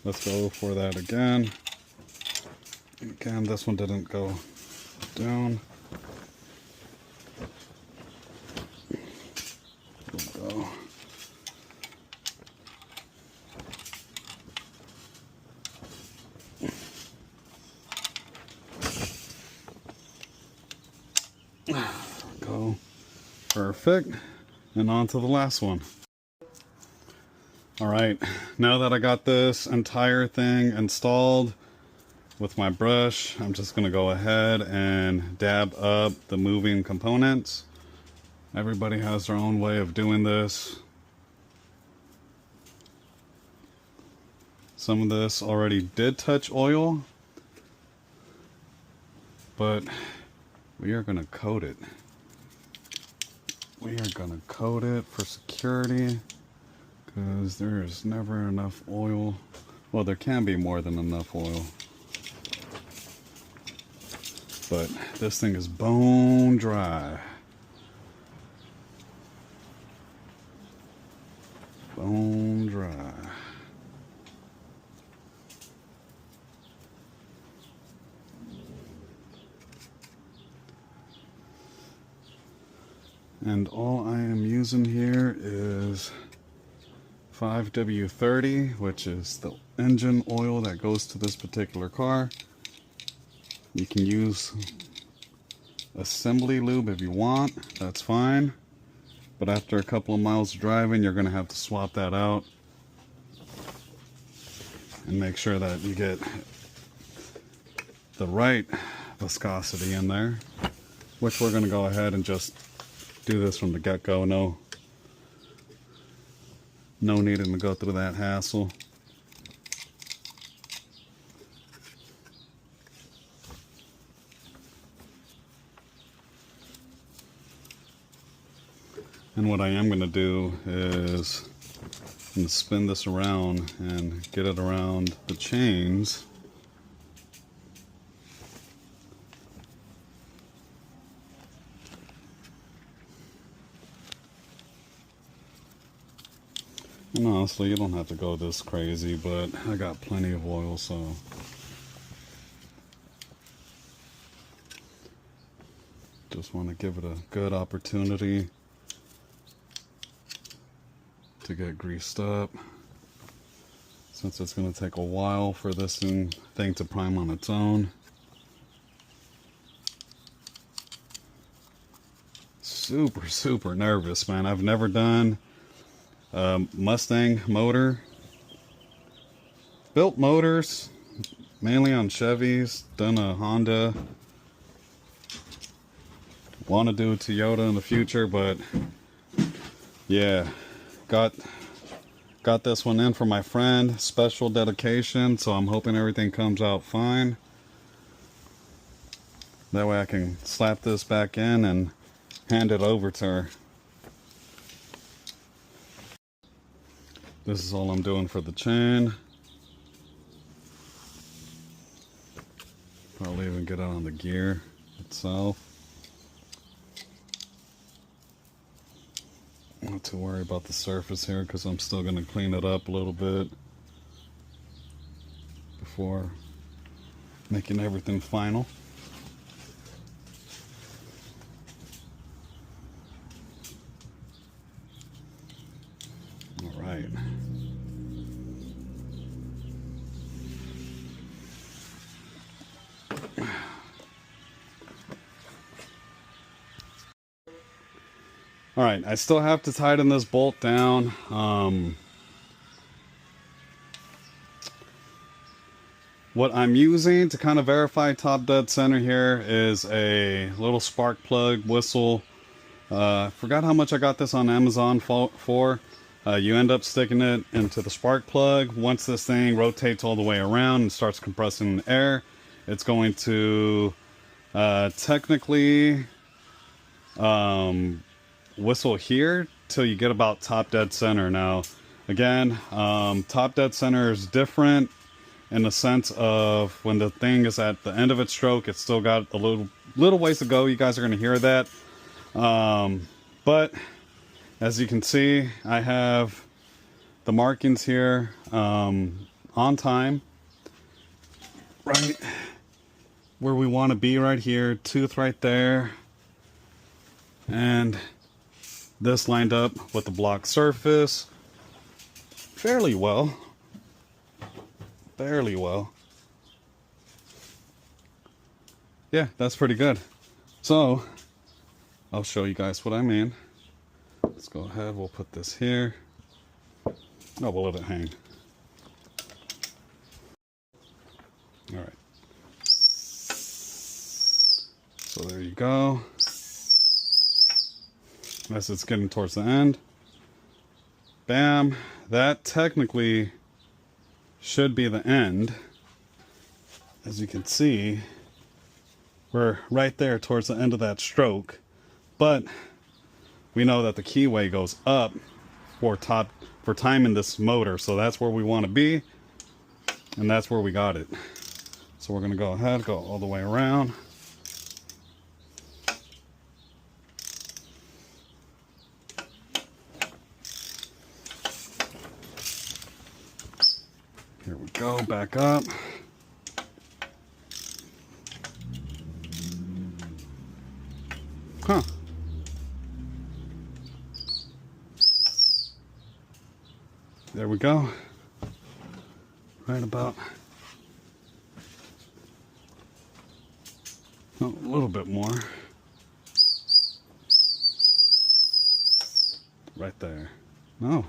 let's go for that again. Again, this one didn't go down. Go. Go. Perfect. And on to the last one. Alright, now that I got this entire thing installed with my brush, I'm just going to go ahead and dab up the moving components. Everybody has their own way of doing this. Some of this already did touch oil, but we are going to coat it. We are going to coat it for security, because there is never enough oil. Well, there can be more than enough oil. But this thing is bone dry. Bone dry. And all I am using here is 5W30, which is the engine oil that goes to this particular car. You can use assembly lube if you want, that's fine. But after a couple of miles of driving, you're going to have to swap that out and make sure that you get the right viscosity in there, which we're going to go ahead and just do this from the get-go. No needing to go through that hassle. And what I am going to do is I'm going to spin this around and get it around the chains. And honestly, you don't have to go this crazy, but I got plenty of oil, so just want to give it a good opportunity to get greased up, since it's going to take a while for this thing to prime on its own. Super nervous, man. I've never done Mustang motor. Built motors mainly on Chevys, done a Honda. Want to do a Toyota in the future, but yeah, got this one in for my friend, special dedication, so I'm hoping everything comes out fine. That way I can slap this back in and hand it over to her. This is all I'm doing for the chain. Probably even get it on the gear itself. Not too worried about the surface here, because I'm still going to clean it up a little bit before making everything final. All right. Alright, I still have to tighten this bolt down. What I'm using to kind of verify top dead center here is a little spark plug whistle. Forgot how much I got this on Amazon for. You end up sticking it into the spark plug. Once this thing rotates all the way around and starts compressing air, it's going to technically whistle here till you get about top dead center. Now, again, top dead center is different in the sense of when the thing is at the end of its stroke, it's still got a little ways to go. You guys are going to hear that. But as you can see, I have the markings here on time, right where we want to be, right here, tooth right there, and this lined up with the block surface fairly well. Yeah, that's pretty good. So I'll show you guys what I mean. Let's go ahead, we'll put this here. No, we'll let it hang. All right. So there you go. As it's getting towards the end. Bam. That technically should be the end. As you can see, we're right there towards the end of that stroke. But we know that the keyway goes up for timing this motor. So that's where we want to be. And that's where we got it. So we're going to go ahead, go all the way around. Here we go, back up. Huh. There we go. Right about, oh, a little bit more. Right there. No.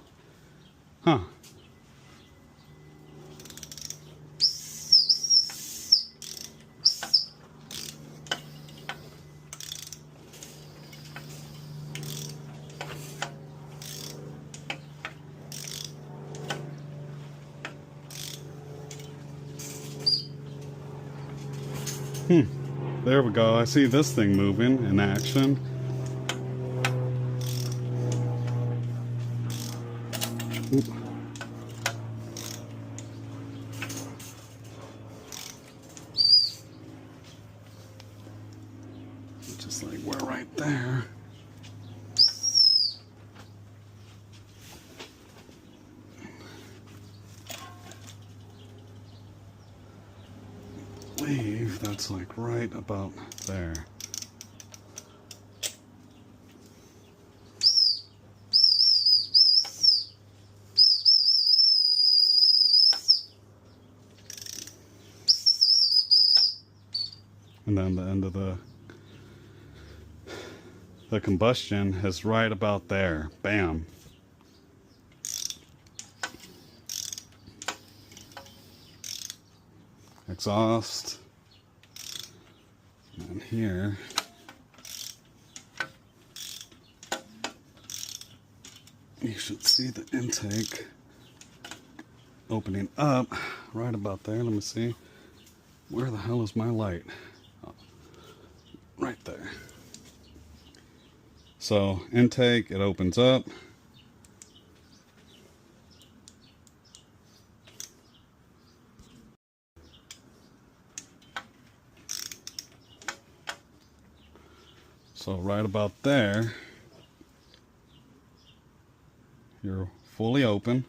Huh. There we go. I see this thing moving in action. Oop. Just like we're right there. That's like right about there. And then the end of the combustion is right about there. Bam. Exhaust. And here, you should see the intake opening up right about there. Let me see. Where the hell is my light? Oh, right there. So intake, it opens up. So right about there, you're fully open.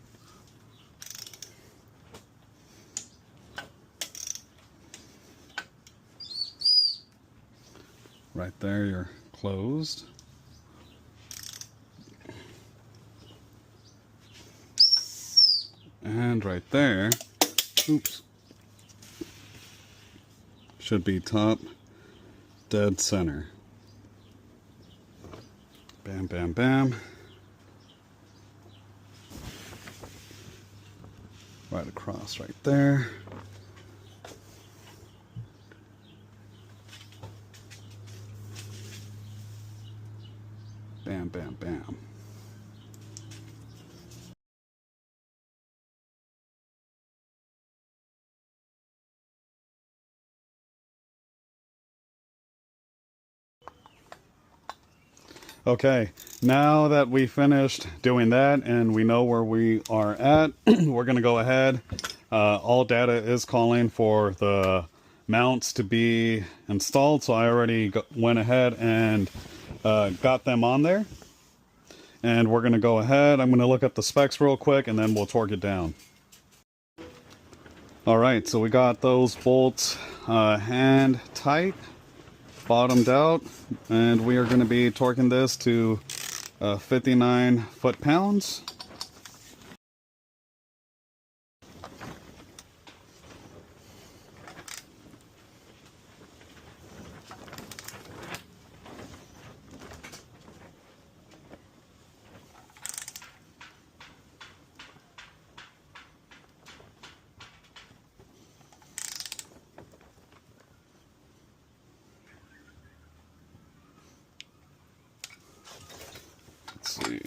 Right there, you're closed. And right there, oops, should be top dead center. Bam, bam, bam. Right across right there. Bam, bam, bam. Okay, now that we finished doing that and we know where we are at, we're going to go ahead. All data is calling for the mounts to be installed, so I already went ahead and got them on there. And we're going to go ahead. I'm going to look up the specs real quick and then we'll torque it down. Alright, so we got those bolts hand tight, bottomed out, and we are going to be torquing this to 59 foot-pounds. Let's see.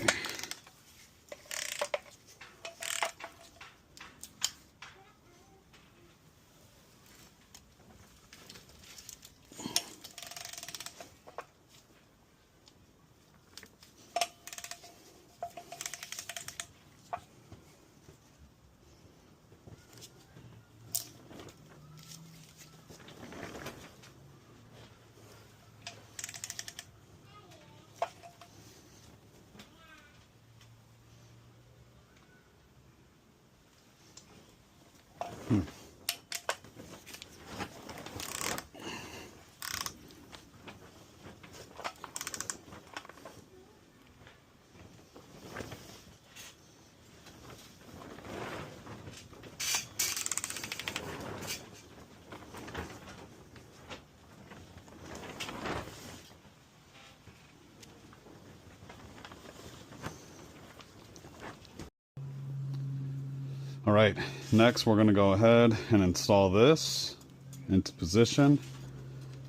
Alright, next we're going to go ahead and install this into position.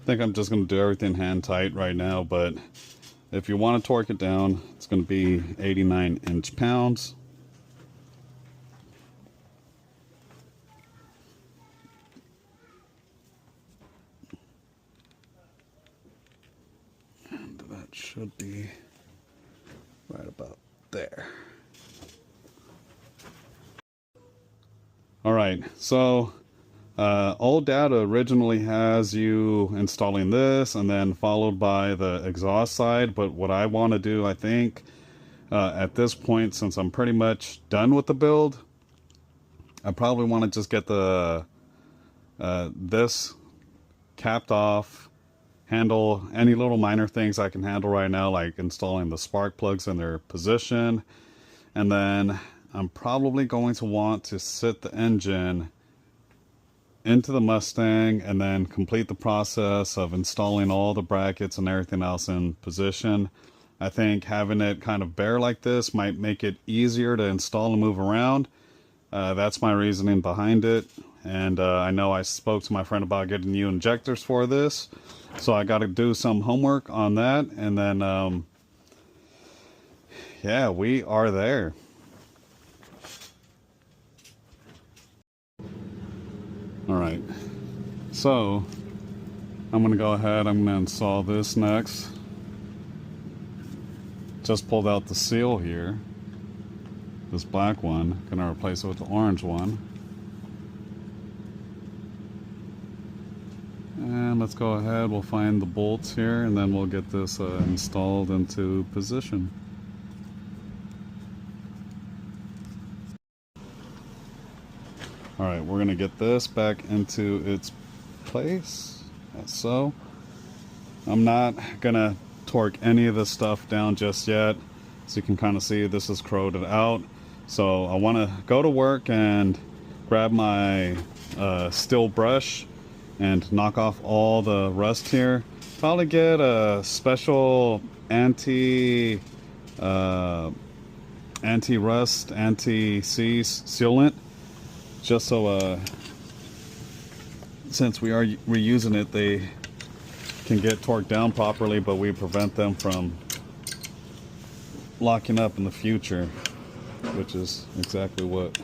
I think I'm just going to do everything hand tight right now, but if you want to torque it down, it's going to be 89 inch-pounds. And that should be right about there. Alright, so old data originally has you installing this and then followed by the exhaust side, but what I want to do, I think, at this point, since I'm pretty much done with the build, I probably want to just get the this capped off, handle any little minor things I can handle right now, like installing the spark plugs in their position, and then I'm probably going to want to sit the engine into the Mustang and then complete the process of installing all the brackets and everything else in position. I think having it kind of bare like this might make it easier to install and move around. That's my reasoning behind it. And I know I spoke to my friend about getting new injectors for this, so I got to do some homework on that. And then, yeah, we are there. Alright, so I'm going to go ahead, I'm going to install this next. Just pulled out the seal here, this black one, going to replace it with the orange one. And let's go ahead, we'll find the bolts here and then we'll get this installed into position. Alright, we're going to get this back into its place, as so. I'm not going to torque any of this stuff down just yet. So you can kind of see this is corroded out. So I want to go to work and grab my steel brush and knock off all the rust here. Probably get a special anti-rust, anti-seize sealant. Just so, since we are reusing it, they can get torqued down properly, but we prevent them from locking up in the future, which is exactly what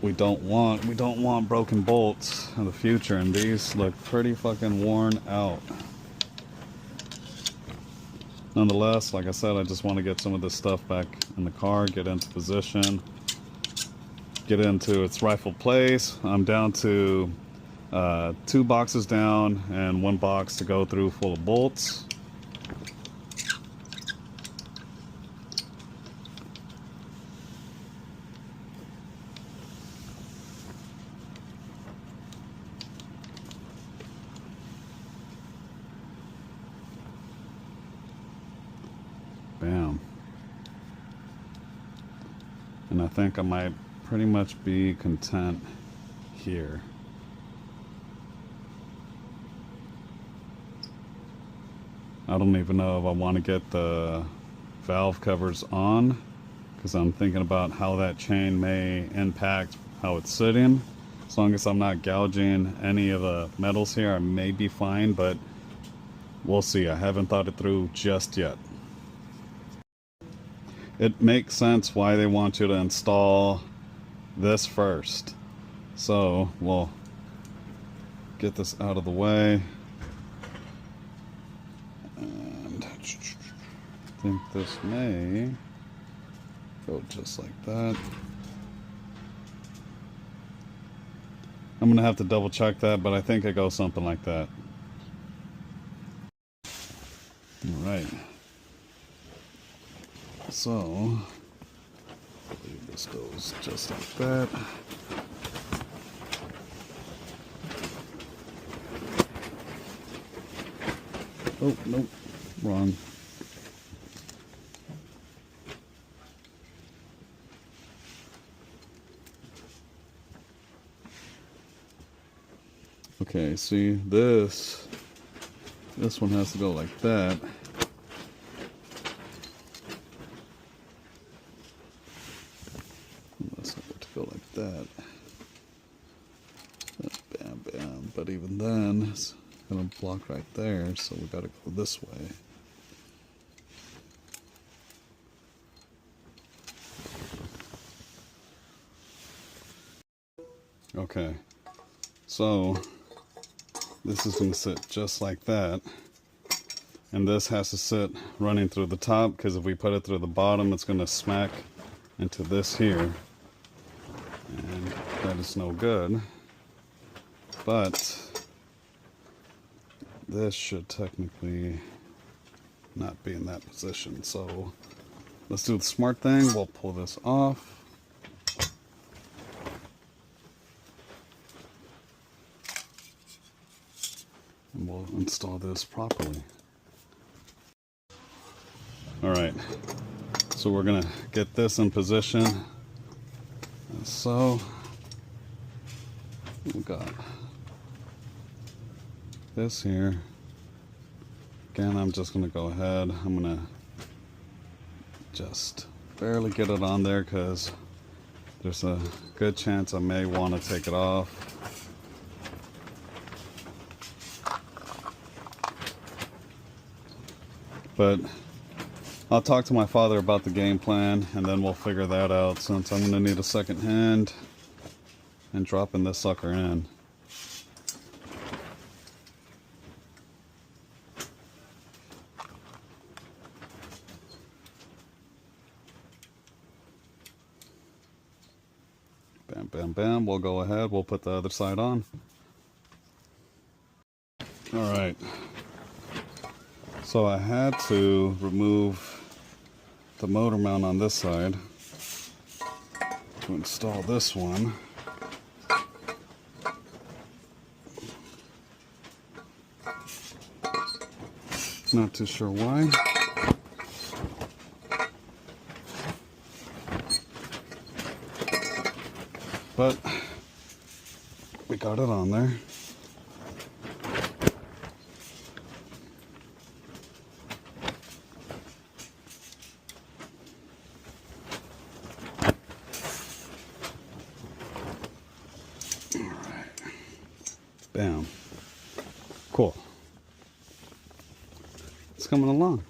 we don't want. We don't want broken bolts in the future, and these look pretty fucking worn out. Nonetheless, like I said, I just want to get some of this stuff back in the car, get into position, get into its rightful place. I'm down to 2 boxes down and 1 box to go through full of bolts. Bam. And I think I might pretty much be content here. I don't even know if I want to get the valve covers on, because I'm thinking about how that chain may impact how it's sitting. As long as I'm not gouging any of the metals here, I may be fine, but we'll see. I haven't thought it through just yet. It makes sense why they want you to install this first. So we'll get this out of the way. And I think this may go just like that. I'm gonna have to double check that, but I think it goes something like that. All right. So, I believe this goes just like that. Oh, nope, wrong. Okay, see, this one has to go like that. Go like that. Bam, bam. But even then, it's gonna block right there, so we gotta go this way. Okay, so this is gonna sit just like that, and this has to sit running through the top, because if we put it through the bottom, it's gonna smack into this here. And that is no good, but this should technically not be in that position. So let's do the smart thing. We'll pull this off. And we'll install this properly. All right, so we're gonna get this in position. So we got this here. Again, I'm just gonna go ahead. I'm gonna just barely get it on there, because there's a good chance I may want to take it off. But I'll talk to my father about the game plan, and then we'll figure that out, since I'm going to need a second hand and dropping this sucker in. Bam, bam, bam. We'll go ahead. We'll put the other side on. All right. So I had to remove the motor mount on this side to install this one. Not too sure why. But we got it on there. Bam. Cool. It's coming along.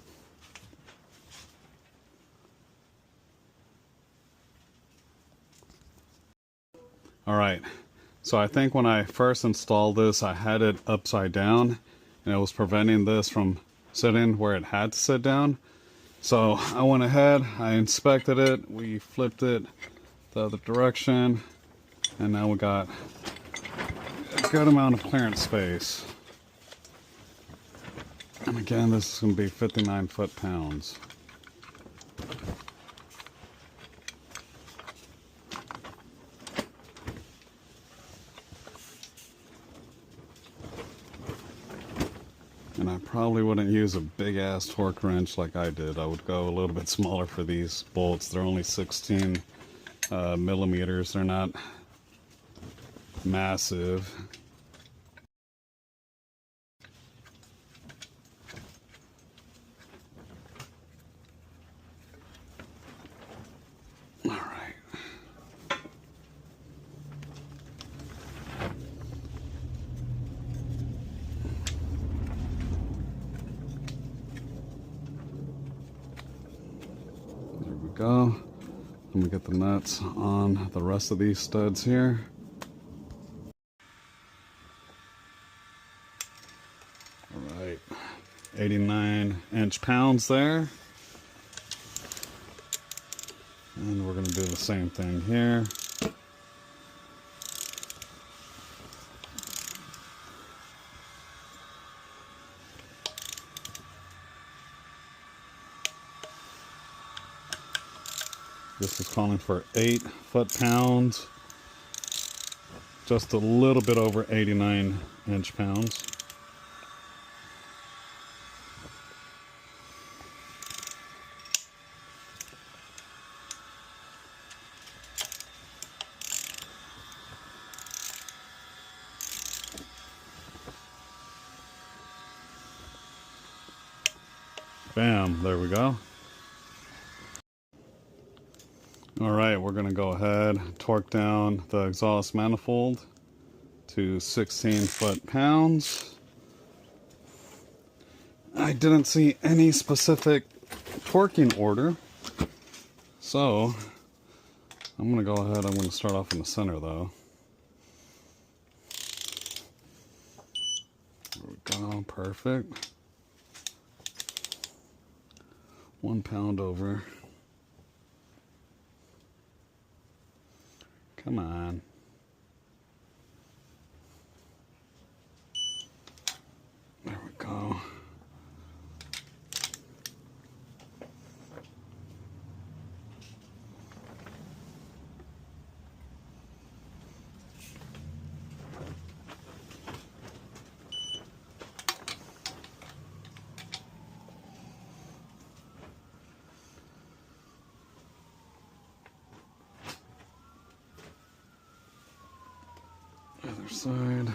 Alright, so I think when I first installed this, I had it upside down, and it was preventing this from sitting where it had to sit down. So I went ahead, I inspected it, we flipped it the other direction, and now we got a good amount of clearance space. And again, this is going to be 59 foot-pounds. And I probably wouldn't use a big-ass torque wrench like I did. I would go a little bit smaller for these bolts. They're only 16 millimeters. They're not massive. All right. There we go. Let me get the nuts on the rest of these studs here. All right, 89 inch-pounds there. And we're going to do the same thing here. This is calling for 8 foot-pounds, just a little bit over 89 inch-pounds. Bam, there we go. All right, we're gonna go ahead, torque down the exhaust manifold to 16 foot-pounds. I didn't see any specific torquing order, so I'm gonna go ahead, I'm gonna start off in the center though. There we go, perfect. 1 pound over. Come on. There we go. Other side.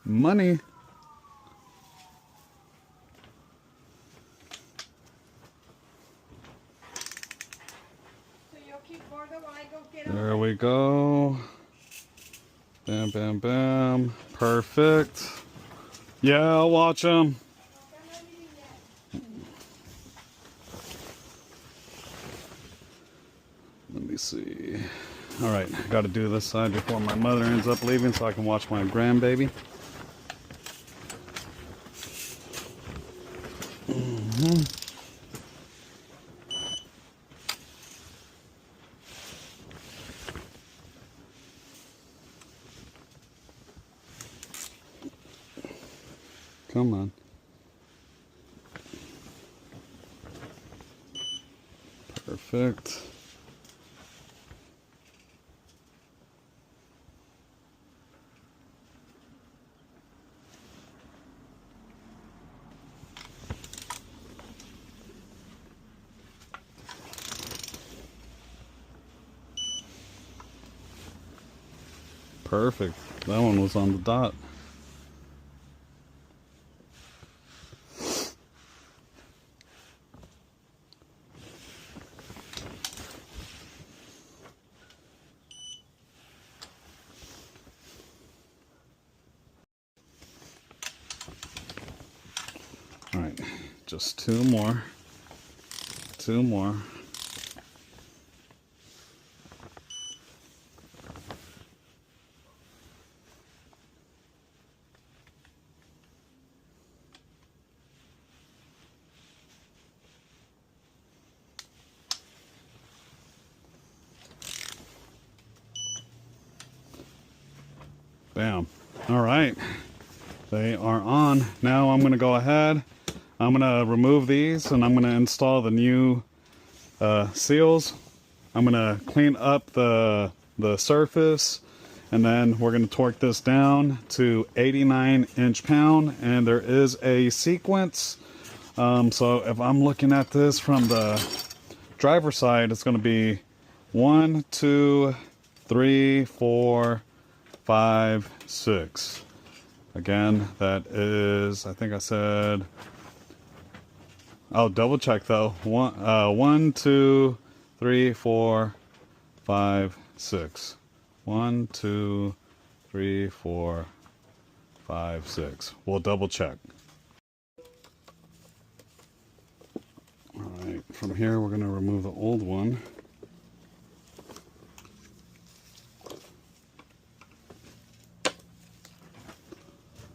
Money. There we go. Bam, bam, bam. Perfect. Yeah, I'll watch them. Let me see. All right, got to do this side before my mother ends up leaving so I can watch my grandbaby. Come on. Perfect. Perfect. That one was on the dot. right, just two more. Two more. Bam. All right, they are on. Now I'm going to go ahead. I'm going to remove these and I'm going to install the new seals. I'm going to clean up the surface, and then we're going to torque this down to 89 inch-pound, and there is a sequence. So if I'm looking at this from the driver's side, it's going to be 1, 2, 3, 4, 5, 6. Again, that is, I think I said, I'll double check though. 1, 2, 3, 4, 5, 6. 1, 2, 3, 4, 5, 6. We'll double check. All right, from here we're going to remove the old one.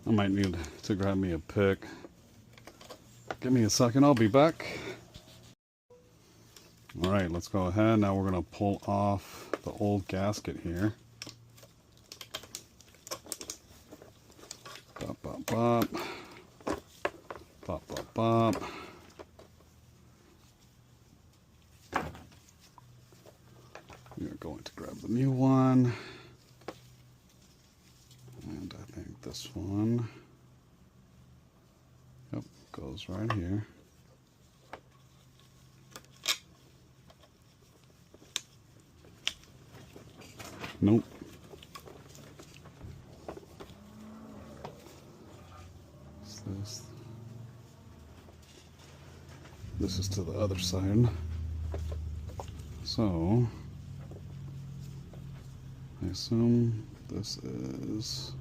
I might need to grab me a pick. Give me a second, I'll be back. All right, let's go ahead. Now we're going to pull off the old gasket here. Bop, bop, bop. Bop, bop, bop. We are going to grab the new one. And I think this one, yep, goes right here. Nope. This is to the other side. So I assume this is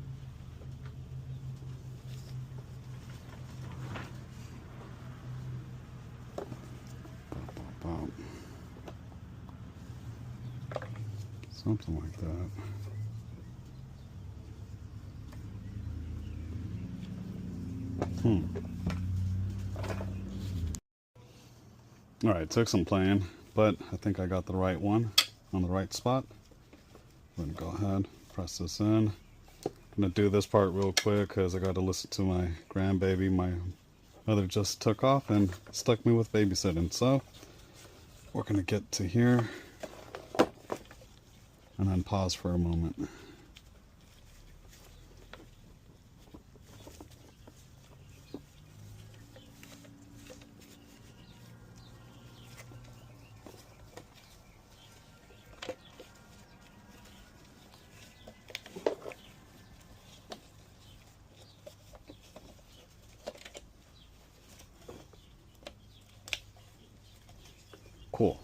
something like that. All right, took some playing, but I think I got the right one on the right spot. I'm gonna go ahead, press this in. I'm gonna do this part real quick because I got to listen to my grandbaby. My mother just took off and stuck me with babysitting. So we're gonna get to here and then pause for a moment. Cool.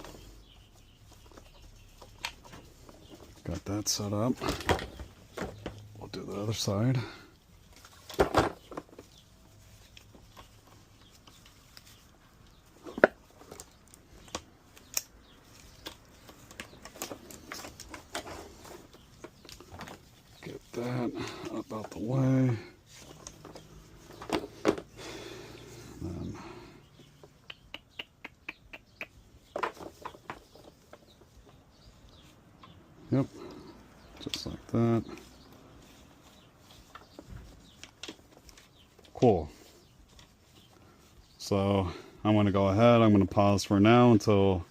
Got that set up. We'll do the other side. Get that up out the way. Then yep, just like that. Cool. So I'm going to go ahead. I'm going to pause for now until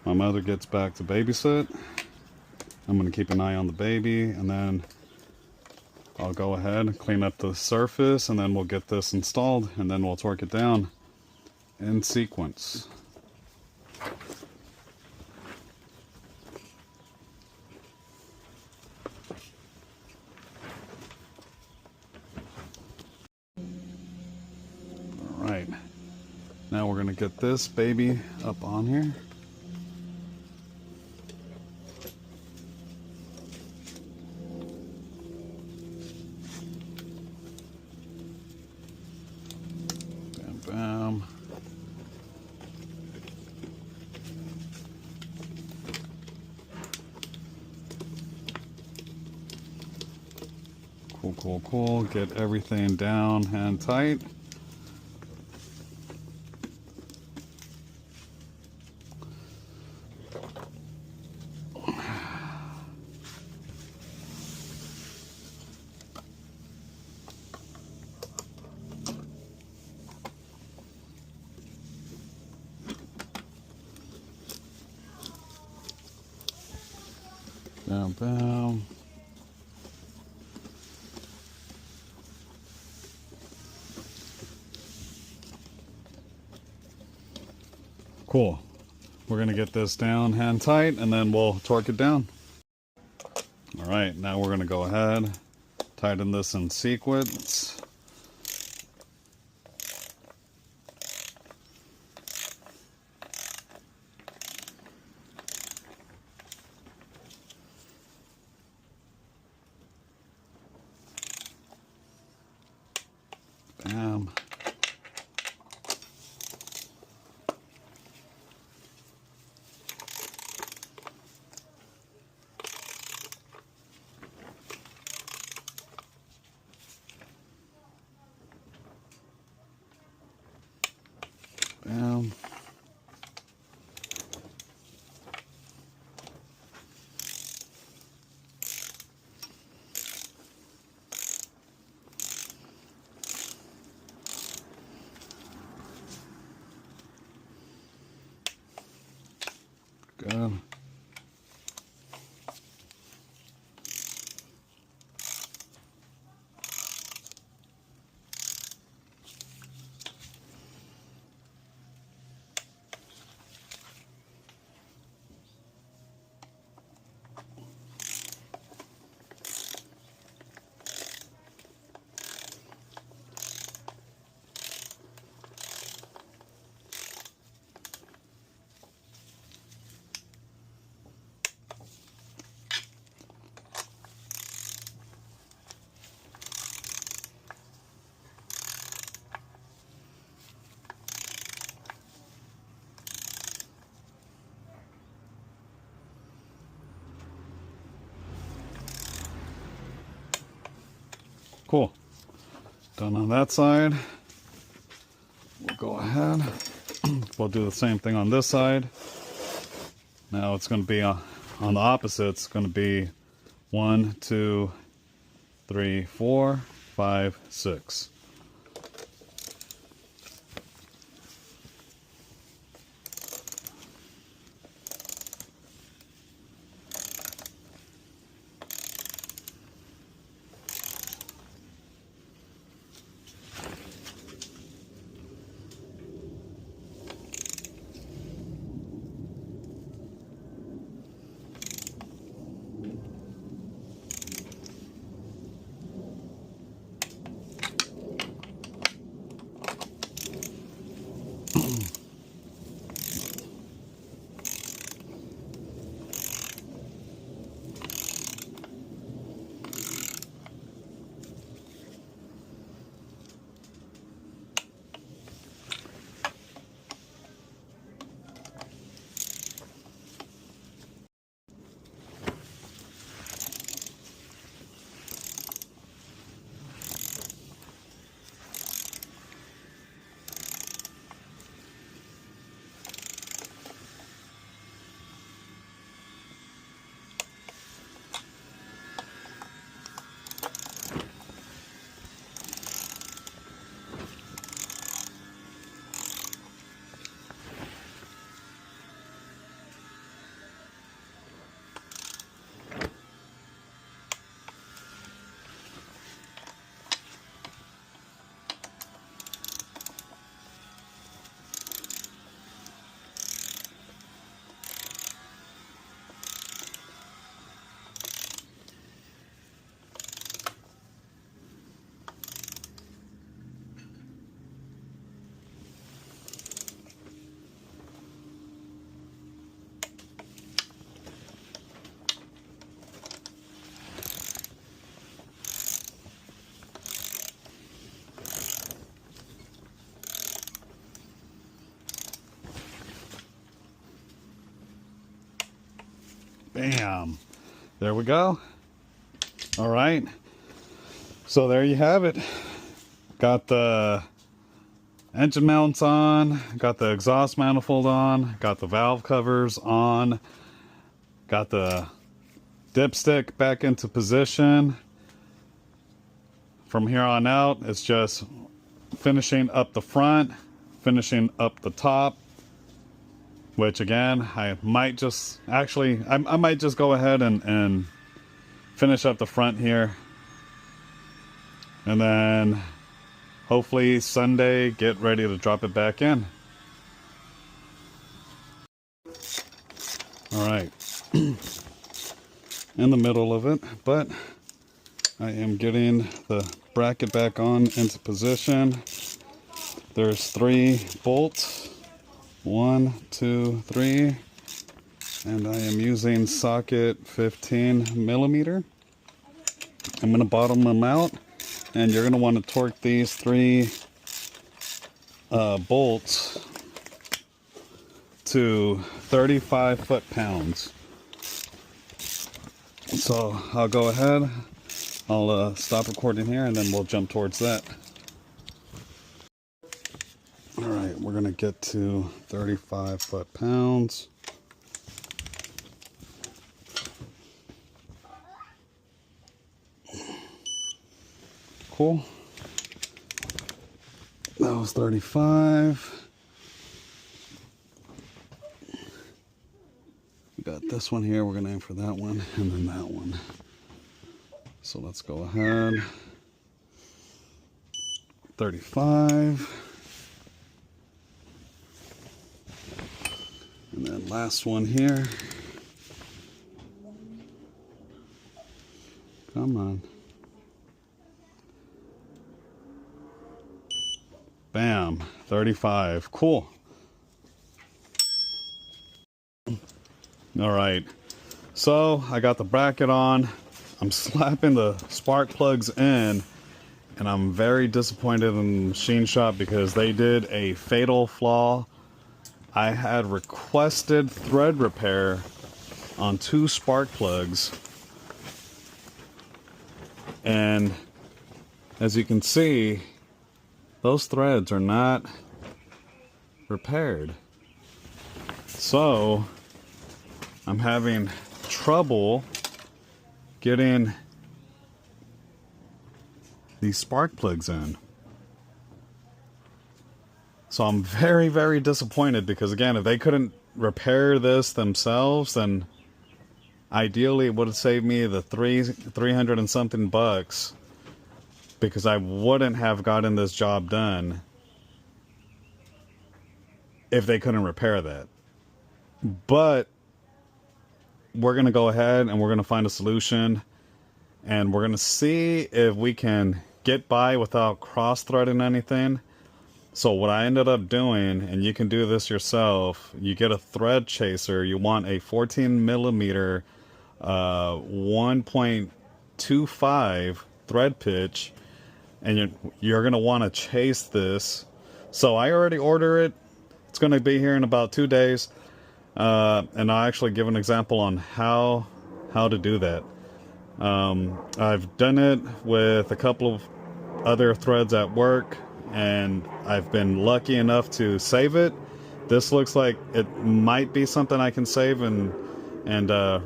my mother gets back to babysit. I'm going to keep an eye on the baby, and then I'll go ahead and clean up the surface, and then we'll get this installed, and then we'll torque it down in sequence. Alright, now we're going to get this baby up on here. Bam, Cool, cool, cool. Get everything down and tight. Bam, bam. Cool. We're going to get this down hand tight and then we'll torque it down. All right, now we're going to go ahead, tighten this in sequence. Bam. Bam. Good. Cool. Done on that side. We'll go ahead. We'll do the same thing on this side. Now it's going to be on the opposite. It's going to be 1, 2, 3, 4, 5, 6. Bam. There we go. All right. So there you have it. Got the engine mounts on, got the exhaust manifold on, got the valve covers on, got the dipstick back into position. From here on out, it's just finishing up the front, finishing up the top, which again, I might just, actually, I might just go ahead and finish up the front here. And then hopefully Sunday, get ready to drop it back in. All right, in the middle of it, but I am getting the bracket back on into position. There's 3 bolts, 1, 2, 3, and I am using socket 15 millimeter. I'm going to bottom them out, and you're going to want to torque these 3 bolts to 35 foot-pounds. So I'll go ahead, I'll stop recording here, and then we'll jump towards that. All right, we're going to get to 35 foot-pounds. Cool. That was 35. We got this one here. We're going to aim for that one and then that one. So let's go ahead. 35. And then last one here. Come on. Bam, 35. Cool. All right, so I got the bracket on. I'm slapping the spark plugs in, and I'm very disappointed in the machine shop because they did a fatal flaw. I had requested thread repair on 2 spark plugs, and as you can see, those threads are not repaired. So I'm having trouble getting these spark plugs in. So I'm very, very disappointed because, again, if they couldn't repair this themselves, then ideally it would have saved me the 300 and something bucks, because I wouldn't have gotten this job done if they couldn't repair that. But we're going to go ahead and we're going to find a solution, and we're going to see if we can get by without cross-threading anything. So what I ended up doing, and you can do this yourself, you get a thread chaser. You want a 14 millimeter 1.25 thread pitch, and you're going to want to chase this. So I already ordered it. It's going to be here in about 2 days. And I'll actually give an example on how to do that. I've done it with a couple of other threads at work, and I've been lucky enough to save it. This looks like it might be something I can save and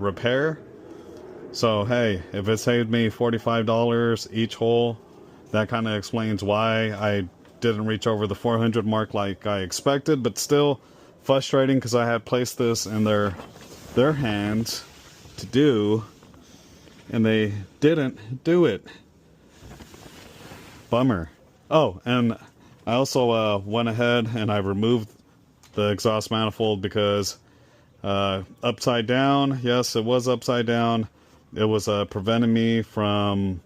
repair. So hey, if it saved me $45 each hole, that kind of explains why I didn't reach over the 400 mark like I expected, but still frustrating because I had placed this in their hands to do, and they didn't do it. Bummer. Oh, and I also went ahead and I removed the exhaust manifold because upside down, yes, it was upside down. It was preventing me from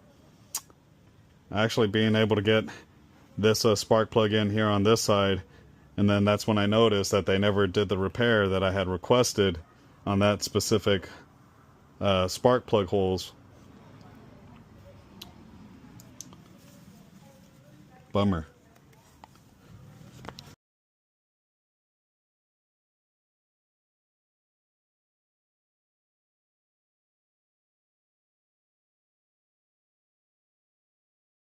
actually being able to get this spark plug in here on this side. And then that's when I noticed that they never did the repair that I had requested on that specific spark plug holes. Bummer.